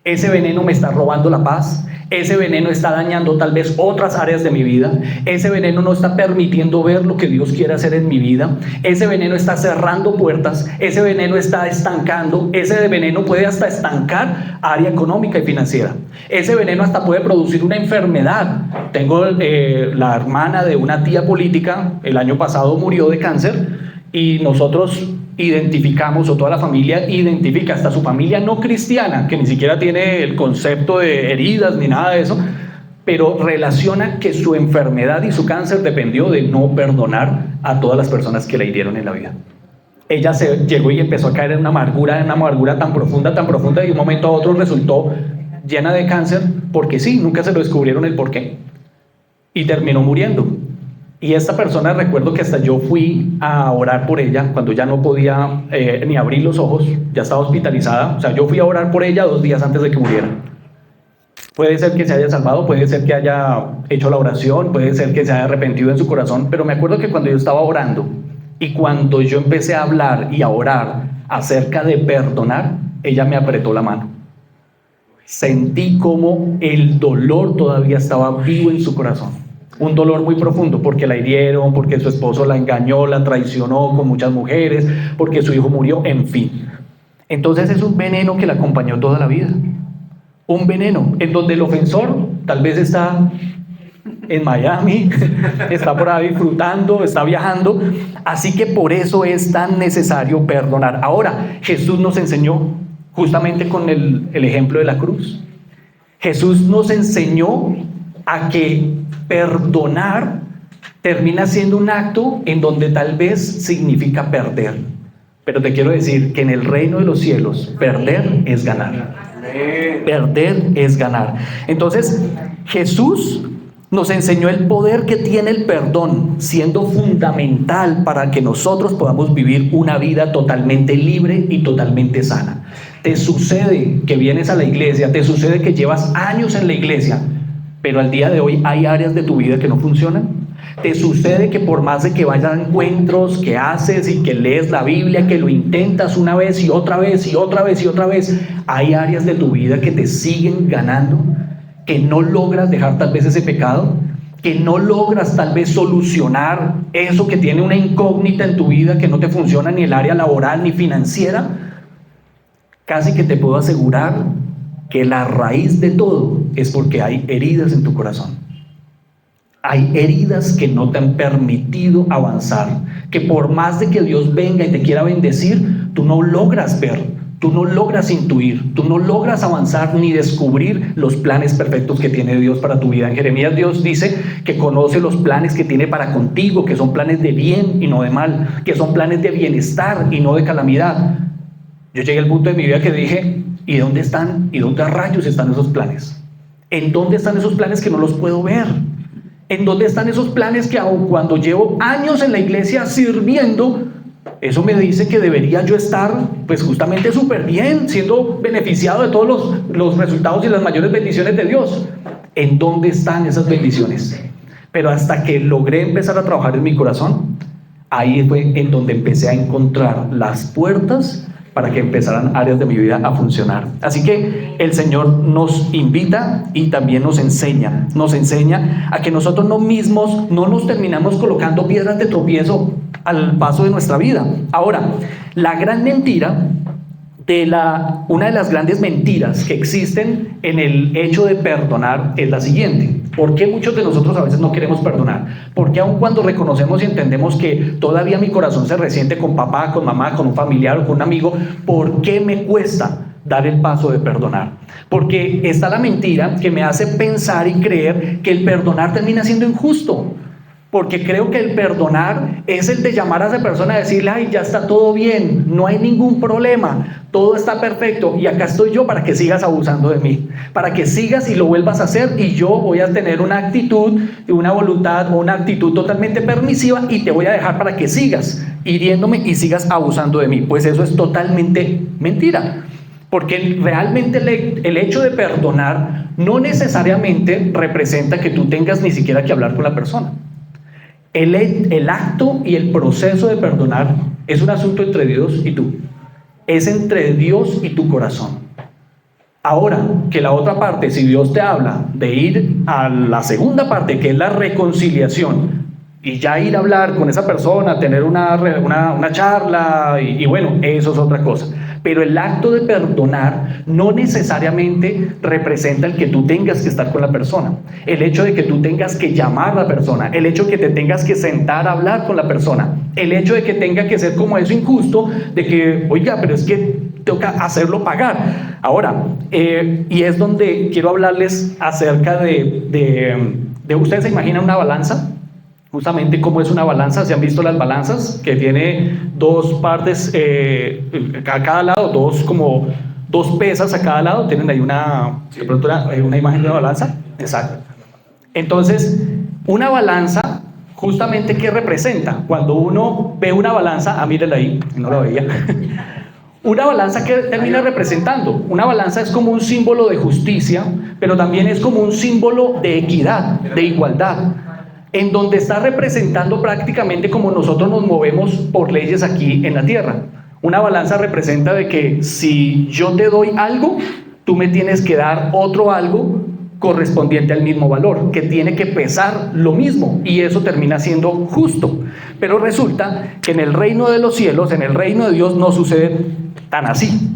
Ese veneno me está robando la paz. Ese veneno está dañando tal vez otras áreas de mi vida. Ese veneno no está permitiendo ver lo que Dios quiere hacer en mi vida. Ese veneno está cerrando puertas. Ese veneno está estancando. Ese veneno puede hasta estancar área económica y financiera. Ese veneno hasta puede producir una enfermedad. Tengo la hermana de una tía política, el año pasado murió de cáncer, y nosotros identificamos, o toda la familia identifica, hasta su familia no cristiana, que ni siquiera tiene el concepto de heridas ni nada de eso, pero relaciona que su enfermedad y su cáncer dependió de no perdonar a todas las personas que le hirieron en la vida. Ella llegó y empezó a caer en una amargura tan profunda, y de un momento a otro resultó llena de cáncer, porque sí, nunca se lo descubrieron el porqué, y terminó muriendo. Y esta persona, recuerdo que hasta yo fui a orar por ella cuando ya no podía ni abrir los ojos, ya estaba hospitalizada. O sea, yo fui a orar por ella 2 días antes de que muriera. Puede ser que se haya salvado, puede ser que haya hecho la oración, puede ser que se haya arrepentido en su corazón, pero me acuerdo que cuando yo estaba orando y cuando yo empecé a hablar y a orar acerca de perdonar, ella me apretó la mano. Sentí como el dolor todavía estaba vivo en su corazón. Un dolor muy profundo, porque la hirieron, porque su esposo la engañó, la traicionó con muchas mujeres, porque su hijo murió, en fin. Entonces es un veneno que la acompañó toda la vida. Un veneno en donde el ofensor tal vez está en Miami, está por ahí disfrutando, está viajando. Así que por eso es tan necesario perdonar. Ahora, Jesús nos enseñó justamente con el ejemplo de la cruz. Jesús nos enseñó a que perdonar termina siendo un acto en donde tal vez significa perder. Pero te quiero decir que en el reino de los cielos, perder es ganar. Perder es ganar. Entonces, Jesús nos enseñó el poder que tiene el perdón, siendo fundamental para que nosotros podamos vivir una vida totalmente libre y totalmente sana. Te sucede que vienes a la iglesia, te sucede que llevas años en la iglesia, pero al día de hoy hay áreas de tu vida que no funcionan. Te sucede que por más de que vayas a encuentros, que haces y que lees la Biblia, que lo intentas una vez y otra vez y otra vez y otra vez, hay áreas de tu vida que te siguen ganando, que no logras dejar tal vez ese pecado, que no logras tal vez solucionar eso que tiene una incógnita en tu vida, que no te funciona ni el área laboral ni financiera. Casi que te puedo asegurar que la raíz de todo es porque hay heridas en tu corazón. Hay heridas que no te han permitido avanzar, que por más de que Dios venga y te quiera bendecir, tú no logras ver, tú no logras intuir, tú no logras avanzar ni descubrir los planes perfectos que tiene Dios para tu vida. En Jeremías Dios dice que conoce los planes que tiene para contigo, que son planes de bien y no de mal, que son planes de bienestar y no de calamidad. Yo llegué al punto de mi vida que dije, ¿y dónde están? ¿Y dónde a rayos están esos planes? ¿En dónde están esos planes que no los puedo ver? ¿En dónde están esos planes que aun cuando llevo años en la iglesia sirviendo, eso me dice que debería yo estar pues justamente súper bien, siendo beneficiado de todos los resultados y las mayores bendiciones de Dios? ¿En dónde están esas bendiciones? Pero hasta que logré empezar a trabajar en mi corazón, ahí fue en donde empecé a encontrar las puertas para que empezaran áreas de mi vida a funcionar. Así que el Señor nos invita y también nos enseña a que nosotros no mismos no nos terminamos colocando piedras de tropiezo al paso de nuestra vida. Ahora, la gran mentira una de las grandes mentiras que existen en el hecho de perdonar es la siguiente: ¿por qué muchos de nosotros a veces no queremos perdonar? Porque aun cuando reconocemos y entendemos que todavía mi corazón se resiente con papá, con mamá, con un familiar o con un amigo, ¿por qué me cuesta dar el paso de perdonar? Porque está la mentira que me hace pensar y creer que el perdonar termina siendo injusto. Porque creo que el perdonar es el de llamar a esa persona y decirle: ay, ya está todo bien, no hay ningún problema, todo está perfecto y acá estoy yo para que sigas abusando de mí, para que sigas y lo vuelvas a hacer, y yo voy a tener una actitud, una voluntad o una actitud totalmente permisiva y te voy a dejar para que sigas hiriéndome y sigas abusando de mí. Pues eso es totalmente mentira. Porque realmente el hecho de perdonar no necesariamente representa que tú tengas ni siquiera que hablar con la persona. El acto y el proceso de perdonar es un asunto entre Dios y tú. Es entre Dios y tu corazón. Ahora, que la otra parte, si Dios te habla de ir a la segunda parte, que es la reconciliación, y ya ir a hablar con esa persona, tener una charla, y bueno, eso es otra cosa. Pero el acto de perdonar no necesariamente representa el que tú tengas que estar con la persona, el hecho de que tú tengas que llamar a la persona, el hecho de que te tengas que sentar a hablar con la persona, el hecho de que tenga que ser como eso injusto, de que, oiga, pero es que toca hacerlo pagar. Ahora, y es donde quiero hablarles acerca de ¿ustedes se imaginan una balanza? Justamente cómo es una balanza. ¿Se han visto las balanzas? Que tiene dos partes a cada lado, dos pesas a cada lado. Tienen ahí una imagen de una balanza. Exacto. Entonces, una balanza, justamente, ¿qué representa? Cuando uno ve una balanza, mírenla ahí, no la veía. Una balanza, ¿qué termina representando? Una balanza es como un símbolo de justicia, pero también es como un símbolo de equidad, de igualdad, en donde está representando prácticamente como nosotros nos movemos por leyes aquí en la tierra. Una balanza representa de que si yo te doy algo, tú me tienes que dar otro algo correspondiente al mismo valor, que tiene que pesar lo mismo, y eso termina siendo justo. Pero resulta que en el reino de los cielos, en el reino de Dios, no sucede tan así.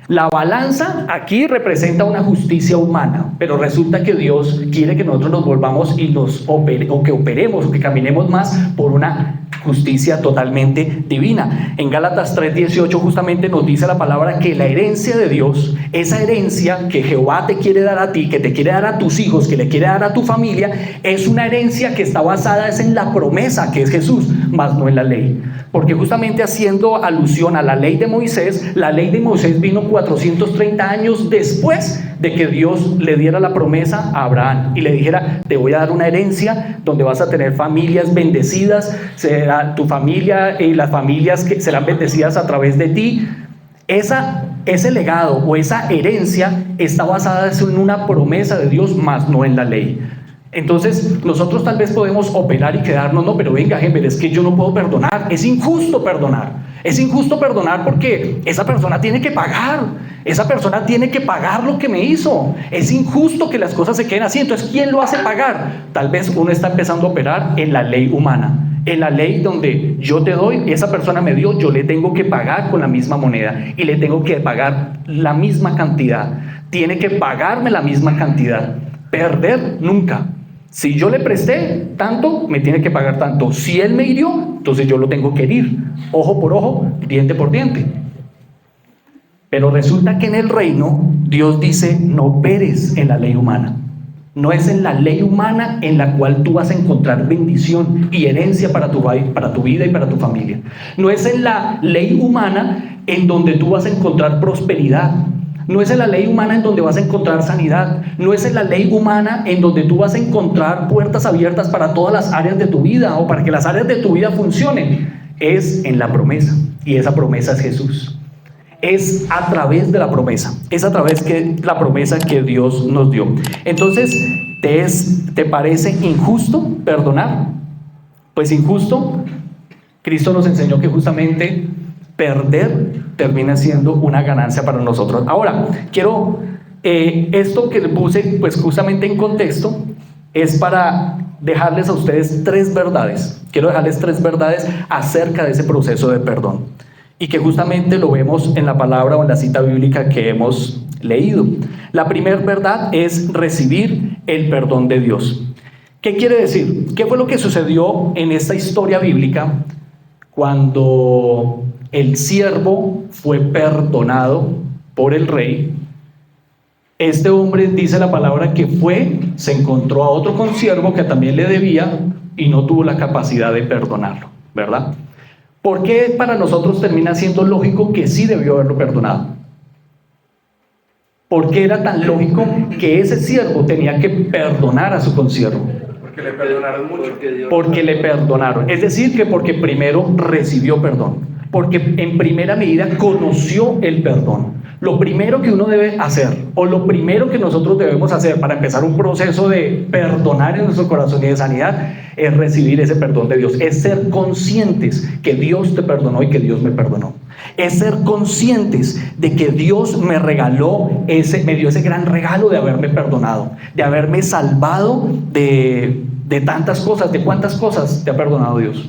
La balanza aquí representa una justicia humana, pero resulta que Dios quiere que nosotros nos volvamos y que operemos, o que caminemos más por una justicia totalmente divina. En Gálatas 3:18 justamente nos dice la palabra que la herencia de Dios, esa herencia que Jehová te quiere dar a ti, que te quiere dar a tus hijos, que le quiere dar a tu familia, es una herencia que está basada en la promesa que es Jesús, más no en la ley. Porque justamente haciendo alusión a la ley de Moisés, la ley de Moisés vino 430 años después de que Dios le diera la promesa a Abraham y le dijera: te voy a dar una herencia donde vas a tener familias bendecidas, será tu familia y las familias que serán bendecidas a través de ti. Ese legado o esa herencia está basada en una promesa de Dios, más no en la ley. Entonces nosotros tal vez podemos operar y quedarnos: no, pero venga, Gember, es que yo no puedo perdonar, es injusto perdonar. Es injusto perdonar porque esa persona tiene que pagar, lo que me hizo. Es injusto que las cosas se queden así. Entonces, ¿quién lo hace pagar? Tal vez uno está empezando a operar en la ley humana, en la ley donde yo te doy, esa persona me dio, yo le tengo que pagar con la misma moneda y le tengo que pagar la misma cantidad. Tiene que pagarme la misma cantidad. Perder nunca. Si yo le presté tanto, me tiene que pagar tanto. Si él me hirió, entonces yo lo tengo que herir. Ojo por ojo, diente por diente. Pero resulta que en el reino, Dios dice: no operes en la ley humana. No es en la ley humana en la cual tú vas a encontrar bendición y herencia para tu vida y para tu familia. No es en la ley humana en donde tú vas a encontrar prosperidad. No es en la ley humana en donde vas a encontrar sanidad. No es en la ley humana en donde tú vas a encontrar puertas abiertas para todas las áreas de tu vida o para que las áreas de tu vida funcionen. Es en la promesa. Y esa promesa es Jesús. Es a través de la promesa. Es a través de la promesa que Dios nos dio. Entonces, ¿te parece injusto perdonar? Pues injusto. Cristo nos enseñó que justamente perder termina siendo una ganancia para nosotros. Ahora, quiero, esto que le puse pues justamente en contexto es para dejarles a ustedes 3 verdades. Quiero dejarles 3 verdades acerca de ese proceso de perdón y que justamente lo vemos en la palabra o en la cita bíblica que hemos leído. La primera verdad es recibir el perdón de Dios. ¿Qué quiere decir? ¿Qué fue lo que sucedió en esta historia bíblica cuando el siervo fue perdonado por el rey? Este hombre, dice la palabra, que se encontró a otro consiervo que también le debía y no tuvo la capacidad de perdonarlo, ¿verdad? ¿Por qué para nosotros termina siendo lógico que sí debió haberlo perdonado? ¿Por qué era tan lógico que ese siervo tenía que perdonar a su consiervo? Porque le perdonaron mucho. Porque le perdonaron. Es decir, que porque primero recibió perdón. Porque en primera medida conoció el perdón. Lo primero que uno debe hacer, o lo primero que nosotros debemos hacer para empezar un proceso de perdonar en nuestro corazón y de sanidad, es recibir ese perdón de Dios. Es ser conscientes que Dios te perdonó y que Dios me perdonó. Es ser conscientes de que Dios me regaló me dio ese gran regalo de haberme perdonado, de haberme salvado de tantas cosas. ¿De cuántas cosas te ha perdonado Dios?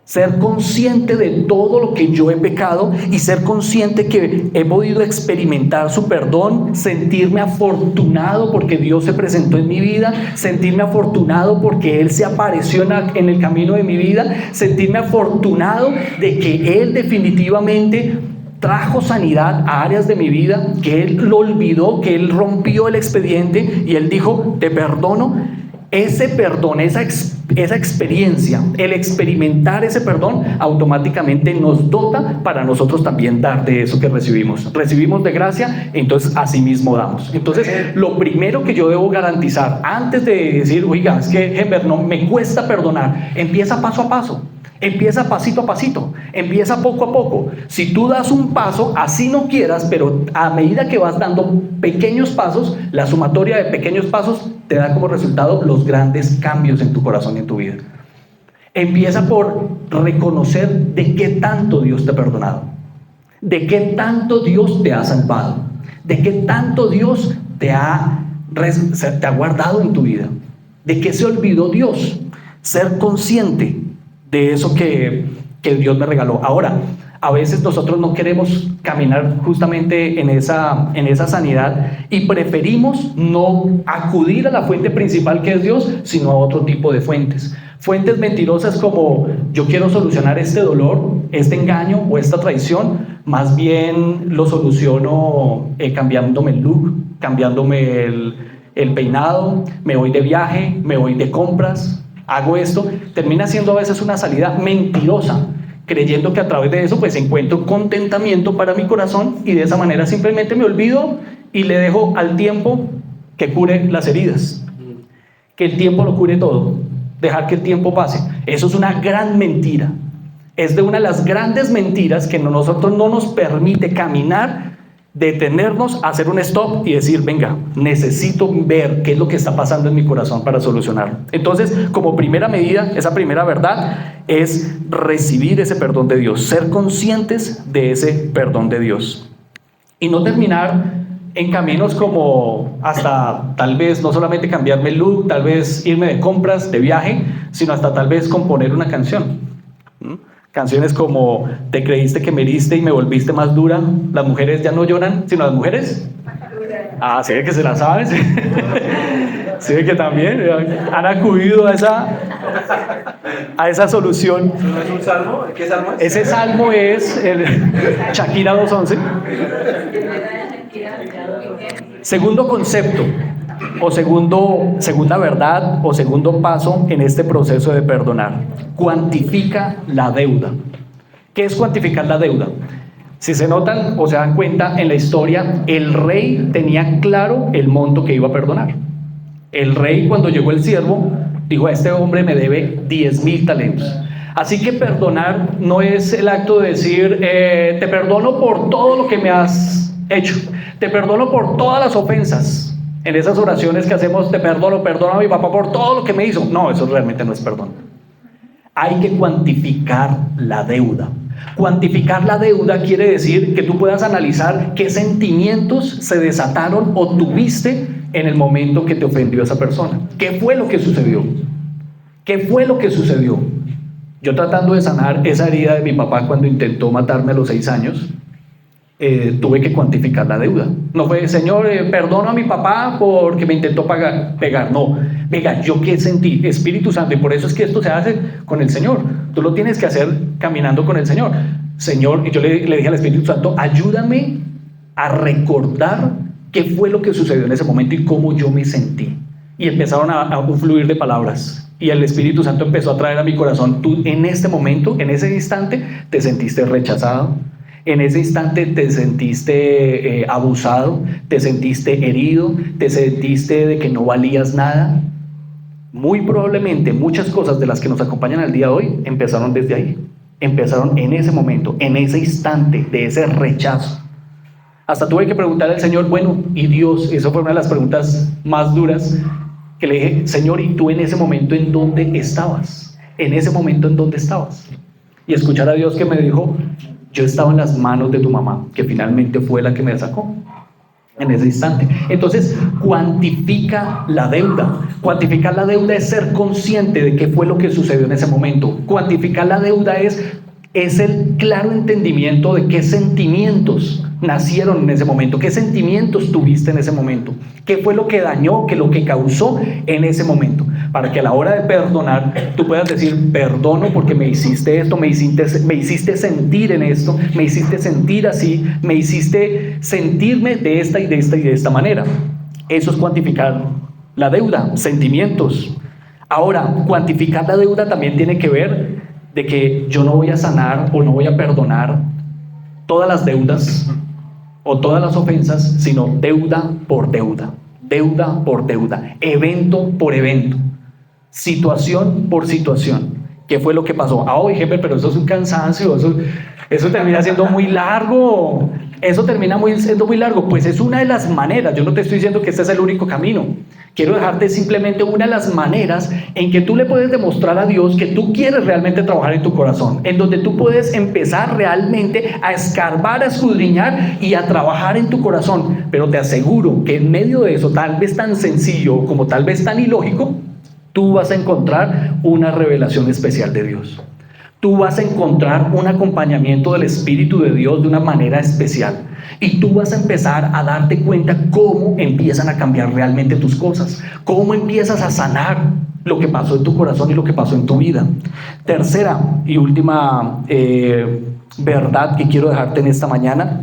Ser consciente de todo lo que yo he pecado y ser consciente que he podido experimentar su perdón, sentirme afortunado porque Dios se presentó en mi vida, sentirme afortunado porque Él se apareció en el camino de mi vida, sentirme afortunado de que Él definitivamente trajo sanidad a áreas de mi vida, que Él lo olvidó, que Él rompió el expediente y Él dijo, te perdono. Ese perdón, esa experiencia, el experimentar ese perdón, automáticamente nos dota para nosotros también dar de eso que recibimos. Recibimos de gracia, entonces así mismo damos. Entonces, lo primero que yo debo garantizar, antes de decir, oiga, es que Heber, no me cuesta perdonar, empieza paso a paso. Empieza pasito a pasito, empieza poco a poco. Si tú das un paso, así no quieras, pero a medida que vas dando pequeños pasos, la sumatoria de pequeños pasos te da como resultado los grandes cambios en tu corazón y en tu vida. Empieza por reconocer de qué tanto Dios te ha perdonado, de qué tanto Dios te ha salvado, de qué tanto Dios te ha guardado en tu vida, de qué se olvidó Dios. Ser consciente de eso que Dios me regaló. Ahora, a veces nosotros no queremos caminar justamente en esa sanidad y preferimos no acudir a la fuente principal que es Dios, sino a otro tipo de fuentes. Fuentes mentirosas como yo quiero solucionar este dolor, este engaño o esta traición, más bien lo soluciono cambiándome el look, cambiándome el peinado, me voy de viaje, me voy de compras, hago esto. Termina siendo a veces una salida mentirosa, creyendo que a través de eso pues encuentro contentamiento para mi corazón y de esa manera simplemente me olvido y le dejo al tiempo que cure las heridas, que el tiempo lo cure todo, dejar que el tiempo pase. Eso es una gran mentira, es de una de las grandes mentiras que nosotros no nos permite caminar, detenernos, hacer un stop y decir, venga, necesito ver qué es lo que está pasando en mi corazón para solucionarlo. Entonces, como primera medida, esa primera verdad es recibir ese perdón de Dios, ser conscientes de ese perdón de Dios y no terminar en caminos como hasta tal vez no solamente cambiarme el look, tal vez irme de compras, de viaje, sino hasta tal vez componer una canción. Canciones como te creíste que me heriste y me volviste más dura. Las mujeres ya no lloran, sino las mujeres. Ah, sí, que se la saben. Sí, que también han acudido a esa solución. ¿No es un salmo? ¿Qué salmo es? Ese salmo es el Shakira 2:11. Segundo concepto, o segunda verdad, o segundo paso en este proceso de perdonar. Cuantifica la deuda. ¿Qué es cuantificar la deuda? Si se notan o se dan cuenta en la historia, el rey tenía claro el monto que iba a perdonar. El rey, cuando llegó el siervo, dijo: a este hombre me debe 10.000 talentos. Así que perdonar no es el acto de decir, te perdono por todo lo que me has hecho, te perdono por todas las ofensas. En esas oraciones que hacemos, te perdono a mi papá por todo lo que me hizo. No, eso realmente no es perdón. Hay que cuantificar la deuda. Cuantificar la deuda quiere decir que tú puedas analizar qué sentimientos se desataron o tuviste en el momento que te ofendió esa persona. ¿Qué fue lo que sucedió? ¿Qué fue lo que sucedió? Yo, tratando de sanar esa herida de mi papá cuando intentó matarme a los 6 años, tuve que cuantificar la deuda. No fue, Señor, perdono a mi papá porque me intentó pegar. No, venga, ¿yo qué sentí? Espíritu Santo. Y por eso es que esto se hace con el Señor. Tú lo tienes que hacer caminando con el Señor. Señor, y yo le dije al Espíritu Santo, ayúdame a recordar qué fue lo que sucedió en ese momento y cómo yo me sentí. Y empezaron a fluir de palabras. Y el Espíritu Santo empezó a traer a mi corazón, tú en este momento, en ese instante, te sentiste rechazado. En ese instante te sentiste abusado, te sentiste herido, te sentiste de que no valías nada. Muy probablemente muchas cosas de las que nos acompañan al día de hoy empezaron desde ahí. Empezaron en ese momento, en ese instante de ese rechazo. Hasta tuve que preguntarle al Señor, bueno, ¿y Dios? Eso fue una de las preguntas más duras que le dije, Señor, ¿y tú en ese momento en dónde estabas? En ese momento en dónde estabas. Y escuchar a Dios que me dijo, yo estaba en las manos de tu mamá, que finalmente fue la que me sacó en ese instante. Entonces, cuantifica la deuda. Cuantificar la deuda es ser consciente de qué fue lo que sucedió en ese momento. Cuantificar la deuda es el claro entendimiento de qué sentimientos nacieron en ese momento, qué sentimientos tuviste en ese momento, qué fue lo que dañó, qué lo que causó en ese momento, para que a la hora de perdonar tú puedas decir, perdono porque me hiciste esto, me hiciste sentir en esto, me hiciste sentir así, me hiciste sentirme de esta y de esta y de esta manera. Eso es cuantificar la deuda, sentimientos. Ahora, cuantificar la deuda también tiene que ver de que yo no voy a sanar o no voy a perdonar todas las deudas o todas las ofensas, sino deuda por deuda, evento por evento, situación por situación. ¿Qué fue lo que pasó? Oye, jefe, pero eso es un cansancio, eso termina siendo muy largo, siendo muy largo. Pues es una de las maneras, yo no te estoy diciendo que este es el único camino. Quiero dejarte simplemente una de las maneras en que tú le puedes demostrar a Dios que tú quieres realmente trabajar en tu corazón, en donde tú puedes empezar realmente a escarbar, a escudriñar y a trabajar en tu corazón. Pero te aseguro que en medio de eso, tal vez tan sencillo como tal vez tan ilógico, tú vas a encontrar una revelación especial de Dios. Tú vas a encontrar un acompañamiento del Espíritu de Dios de una manera especial. Y tú vas a empezar a darte cuenta cómo empiezan a cambiar realmente tus cosas, cómo empiezas a sanar lo que pasó en tu corazón y lo que pasó en tu vida. Tercera y última verdad que quiero dejarte en esta mañana,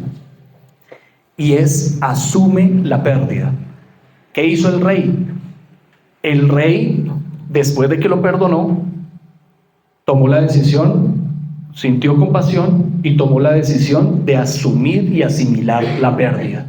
y es: asume la pérdida. ¿Qué hizo el rey? El rey, después de que lo perdonó, tomó la decisión, sintió compasión y tomó la decisión de asumir y asimilar la pérdida.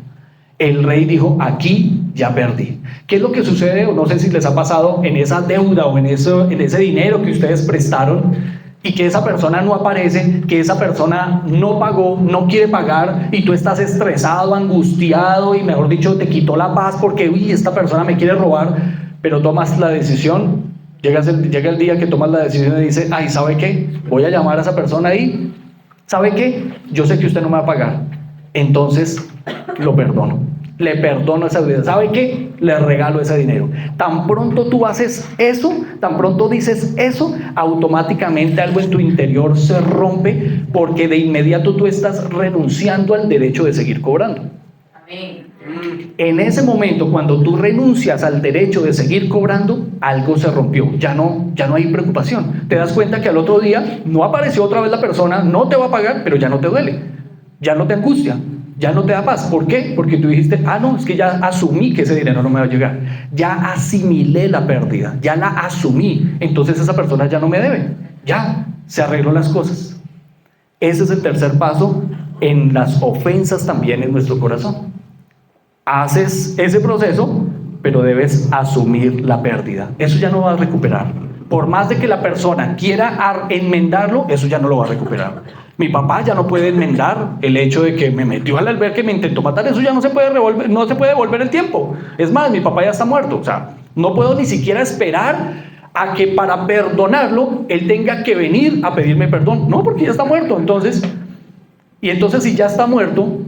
El rey dijo, aquí ya perdí. ¿Qué es lo que sucede? O no sé si les ha pasado en esa deuda o en ese dinero que ustedes prestaron y que esa persona no aparece, que esa persona no pagó, no quiere pagar y tú estás estresado, angustiado y mejor dicho te quitó la paz porque esta persona me quiere robar, pero tomas la decisión. Llega el día que tomas la decisión y dices, ¿sabe qué? Voy a llamar a esa persona y, ¿sabe qué? Yo sé que usted no me va a pagar, entonces lo perdono. Le perdono esa deuda. ¿Sabe qué? Le regalo ese dinero. Tan pronto tú haces eso, tan pronto dices eso, automáticamente algo en tu interior se rompe porque de inmediato tú estás renunciando al derecho de seguir cobrando. Amén. En ese momento, cuando tú renuncias al derecho de seguir cobrando, algo se rompió, ya no hay preocupación. Te das cuenta que al otro día no apareció otra vez la persona, no te va a pagar, pero ya no te duele, ya no te angustia, ya no te da paz. ¿Por qué? Porque tú dijiste, no, es que ya asumí que ese dinero no me va a llegar, ya asimilé la pérdida, ya la asumí, entonces esa persona ya no me debe, ya se arregló las cosas. Ese es el tercer paso en las ofensas también en nuestro corazón. Haces ese proceso, pero debes asumir la pérdida. Eso ya no va a recuperar. Por más de que la persona quiera enmendarlo, eso ya no lo va a recuperar. Mi papá ya no puede enmendar el hecho de que me metió al albergue y me intentó matar. Eso ya no se puede devolver el tiempo. Es más, mi papá ya está muerto. O sea, no puedo ni siquiera esperar a que para perdonarlo él tenga que venir a pedirme perdón. No, porque ya está muerto. Entonces si ya está muerto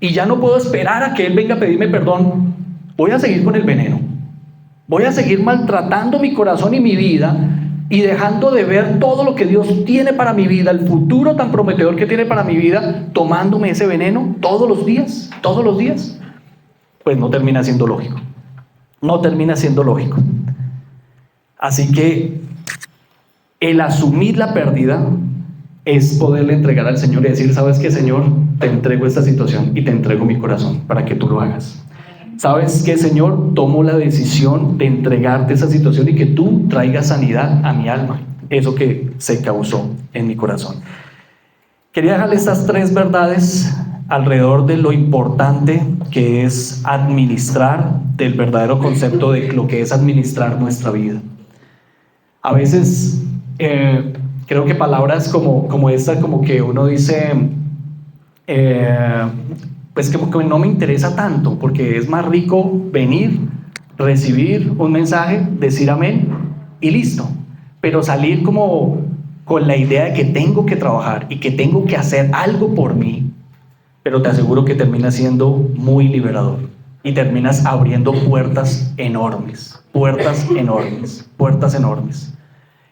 y ya no puedo esperar a que él venga a pedirme perdón, voy a seguir con el veneno. Voy a seguir maltratando mi corazón y mi vida y dejando de ver todo lo que Dios tiene para mi vida, el futuro tan prometedor que tiene para mi vida, tomándome ese veneno todos los días. Pues no termina siendo lógico. No termina siendo lógico. Así que el asumir la pérdida es poderle entregar al Señor y decir: ¿sabes qué, Señor? Te entrego esta situación y te entrego mi corazón para que tú lo hagas. ¿Sabes qué, Señor? Tomo la decisión de entregarte esa situación y que tú traigas sanidad a mi alma, eso que se causó en mi corazón. Quería dejarle estas 3 verdades alrededor de lo importante que es administrar, del verdadero concepto de lo que es administrar nuestra vida. A veces creo que palabras como esta, como que uno dice, pues como que no me interesa tanto, porque es más rico venir, recibir un mensaje, decir amén y listo. Pero salir como con la idea de que tengo que trabajar y que tengo que hacer algo por mí, pero te aseguro que termina siendo muy liberador y terminas abriendo puertas enormes.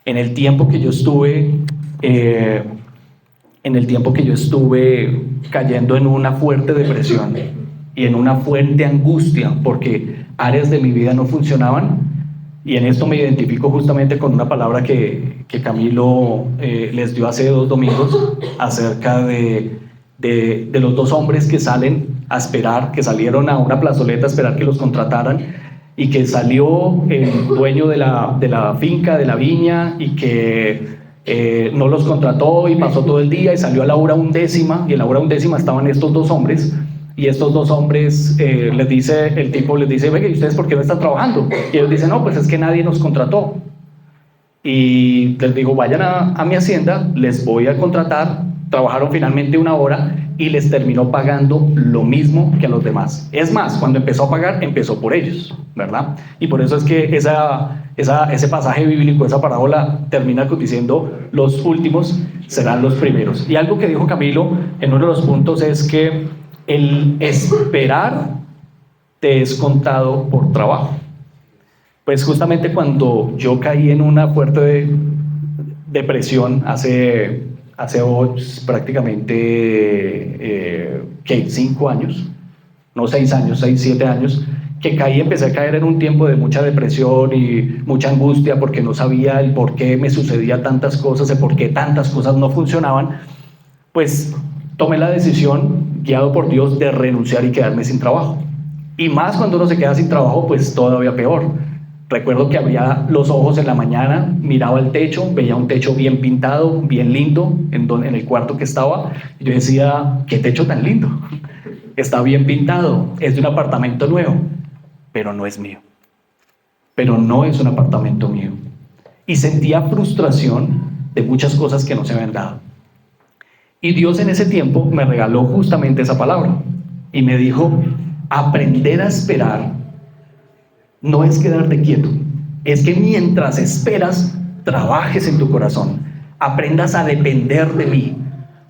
En el tiempo que yo estuve cayendo en una fuerte depresión y en una fuerte angustia porque áreas de mi vida no funcionaban, y en esto me identifico justamente con una palabra que Camilo les dio hace 2 domingos acerca de los 2 hombres que salen a esperar, que salieron a una plazoleta a esperar que los contrataran, y que salió el dueño de la finca, de la viña, y que no los contrató y pasó todo el día y salió a la hora 11:00, y en la hora 11:00 estaban estos 2 hombres, y estos 2 hombres el tipo les dice: venga, ¿y ustedes por qué no están trabajando? Y ellos dicen: no, pues es que nadie nos contrató. Y les digo: vayan a mi hacienda, les voy a contratar. Trabajaron finalmente 1 hora y les terminó pagando lo mismo que a los demás. Es más, cuando empezó a pagar, empezó por ellos, ¿verdad? Y por eso es que ese pasaje bíblico, esa parábola, termina diciendo: los últimos serán los primeros. Y algo que dijo Camilo en uno de los puntos es que el esperar te es contado por trabajo. Pues justamente cuando yo caí en una fuerte depresión hace prácticamente 5 años, no 6 años, 6, 7 años, que empecé a caer en un tiempo de mucha depresión y mucha angustia porque no sabía el por qué me sucedía tantas cosas, el por qué tantas cosas no funcionaban. Pues tomé la decisión, guiado por Dios, de renunciar y quedarme sin trabajo. Y más cuando uno se queda sin trabajo, pues todavía peor. Recuerdo que abría los ojos en la mañana, miraba el techo, veía un techo bien pintado, bien lindo, en el cuarto que estaba, y yo decía: ¿qué techo tan lindo? Está bien pintado, es de un apartamento nuevo, pero no es mío. Pero no es un apartamento mío. Y sentía frustración de muchas cosas que no se habían dado. Y Dios en ese tiempo me regaló justamente esa palabra, y me dijo: aprender a esperar no es quedarte quieto, es que mientras esperas, trabajes en tu corazón, aprendas a depender de mí,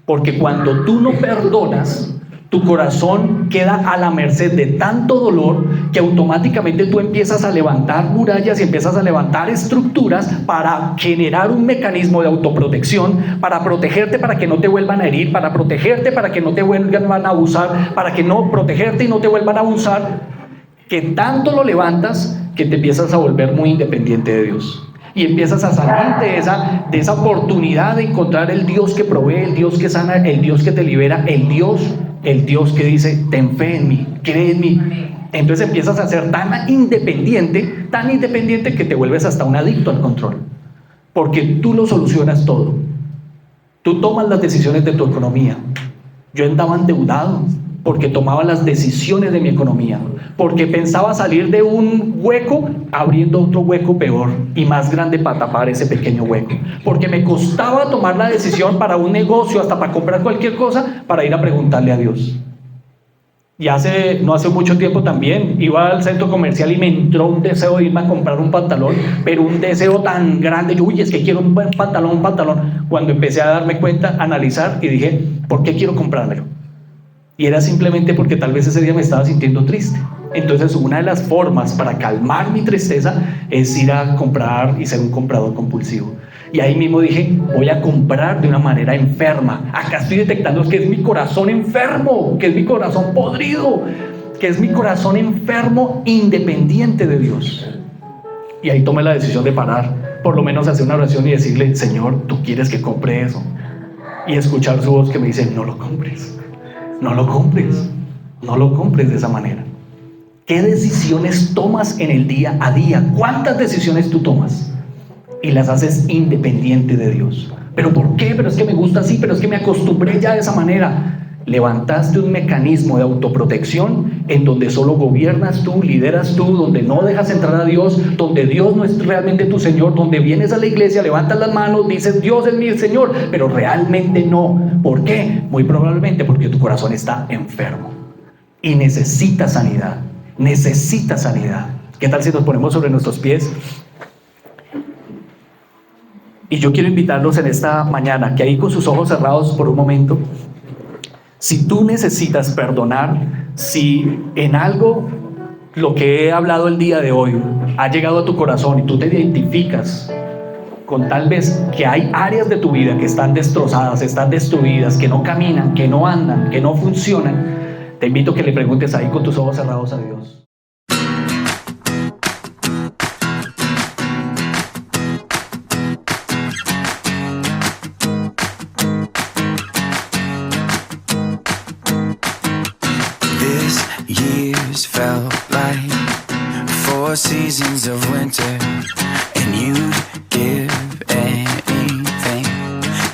porque cuando tú no perdonas, tu corazón queda a la merced de tanto dolor que automáticamente tú empiezas a levantar murallas y empiezas a levantar estructuras para generar un mecanismo de autoprotección, para protegerte, para que no te vuelvan a herir, para protegerte, para que no te vuelvan a abusar, para que no protegerte y no te vuelvan a abusar, que tanto lo levantas que te empiezas a volver muy independiente de Dios y empiezas a salir de esa oportunidad de encontrar el Dios que provee, el Dios que sana, el Dios que te libera, el Dios que dice: ten fe en mí, cree en mí. Entonces empiezas a ser tan independiente que te vuelves hasta un adicto al control, porque tú lo solucionas todo. Tú tomas las decisiones de tu economía, Yo andaba endeudado porque tomaba las decisiones de mi economía, porque pensaba salir de un hueco abriendo otro hueco peor y más grande para tapar ese pequeño hueco, porque me costaba tomar la decisión para un negocio, hasta para comprar cualquier cosa, para ir a preguntarle a Dios. Y no hace mucho tiempo también iba al centro comercial y me entró un deseo de irme a comprar un pantalón, pero un deseo tan grande, yo, uy, es que quiero un buen pantalón, cuando empecé a darme cuenta, a analizar y dije, ¿por qué quiero comprármelo? Y era simplemente porque tal vez ese día me estaba sintiendo triste. Entonces una de las formas para calmar mi tristeza es ir a comprar y ser un comprador compulsivo. Y ahí mismo dije, voy a comprar de una manera enferma. Acá estoy detectando que es mi corazón enfermo, que es mi corazón podrido, que es mi corazón enfermo independiente de Dios. Y ahí tomé la decisión de parar, por lo menos hacer una oración y decirle, Señor, ¿tú quieres que compre eso? Y escuchar su voz que me dice, no lo compres, no lo compres, no lo compres de esa manera. ¿Qué decisiones tomas en el día a día? ¿Cuántas decisiones tú tomas? Y las haces independiente de Dios. ¿Pero por qué? Pero es que me gusta así, pero es que me acostumbré ya de esa manera. Levantaste un mecanismo de autoprotección en donde solo gobiernas tú, lideras tú, donde no dejas entrar a Dios, donde Dios no es realmente tu Señor, donde vienes a la iglesia, levantas las manos, dices Dios es mi Señor, pero realmente no. ¿Por qué? Muy probablemente porque tu corazón está enfermo y necesita sanidad. Necesita sanidad. ¿Qué tal si nos ponemos sobre nuestros pies? Y yo quiero invitarlos en esta mañana, que ahí con sus ojos cerrados por un momento, si tú necesitas perdonar, si en algo lo que he hablado el día de hoy ha llegado a tu corazón y tú te identificas con tal vez que hay áreas de tu vida que están destrozadas, están destruidas, que no caminan, que no andan, que no funcionan, te invito a que le preguntes ahí con tus ojos cerrados a Dios. Felt like 4 seasons of winter, and you'd give anything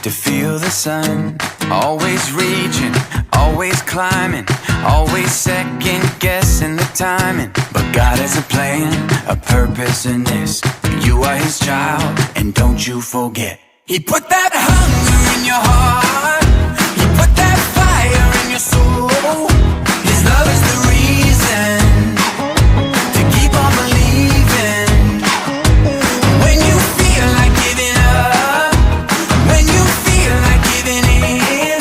to feel the sun. Always reaching, always climbing, always second guessing the timing. But God has a plan, a purpose in this. You are His child, and don't you forget, He put that hunger in your heart, He put that fire in your soul. His love is the reason to keep on believing. When you feel like giving up, when you feel like giving in,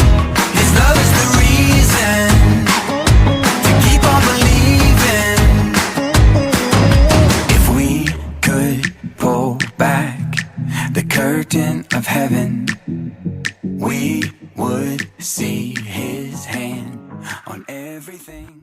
His love is the reason to keep on believing. If we could pull back the curtain of heaven, we would see His hand on everything.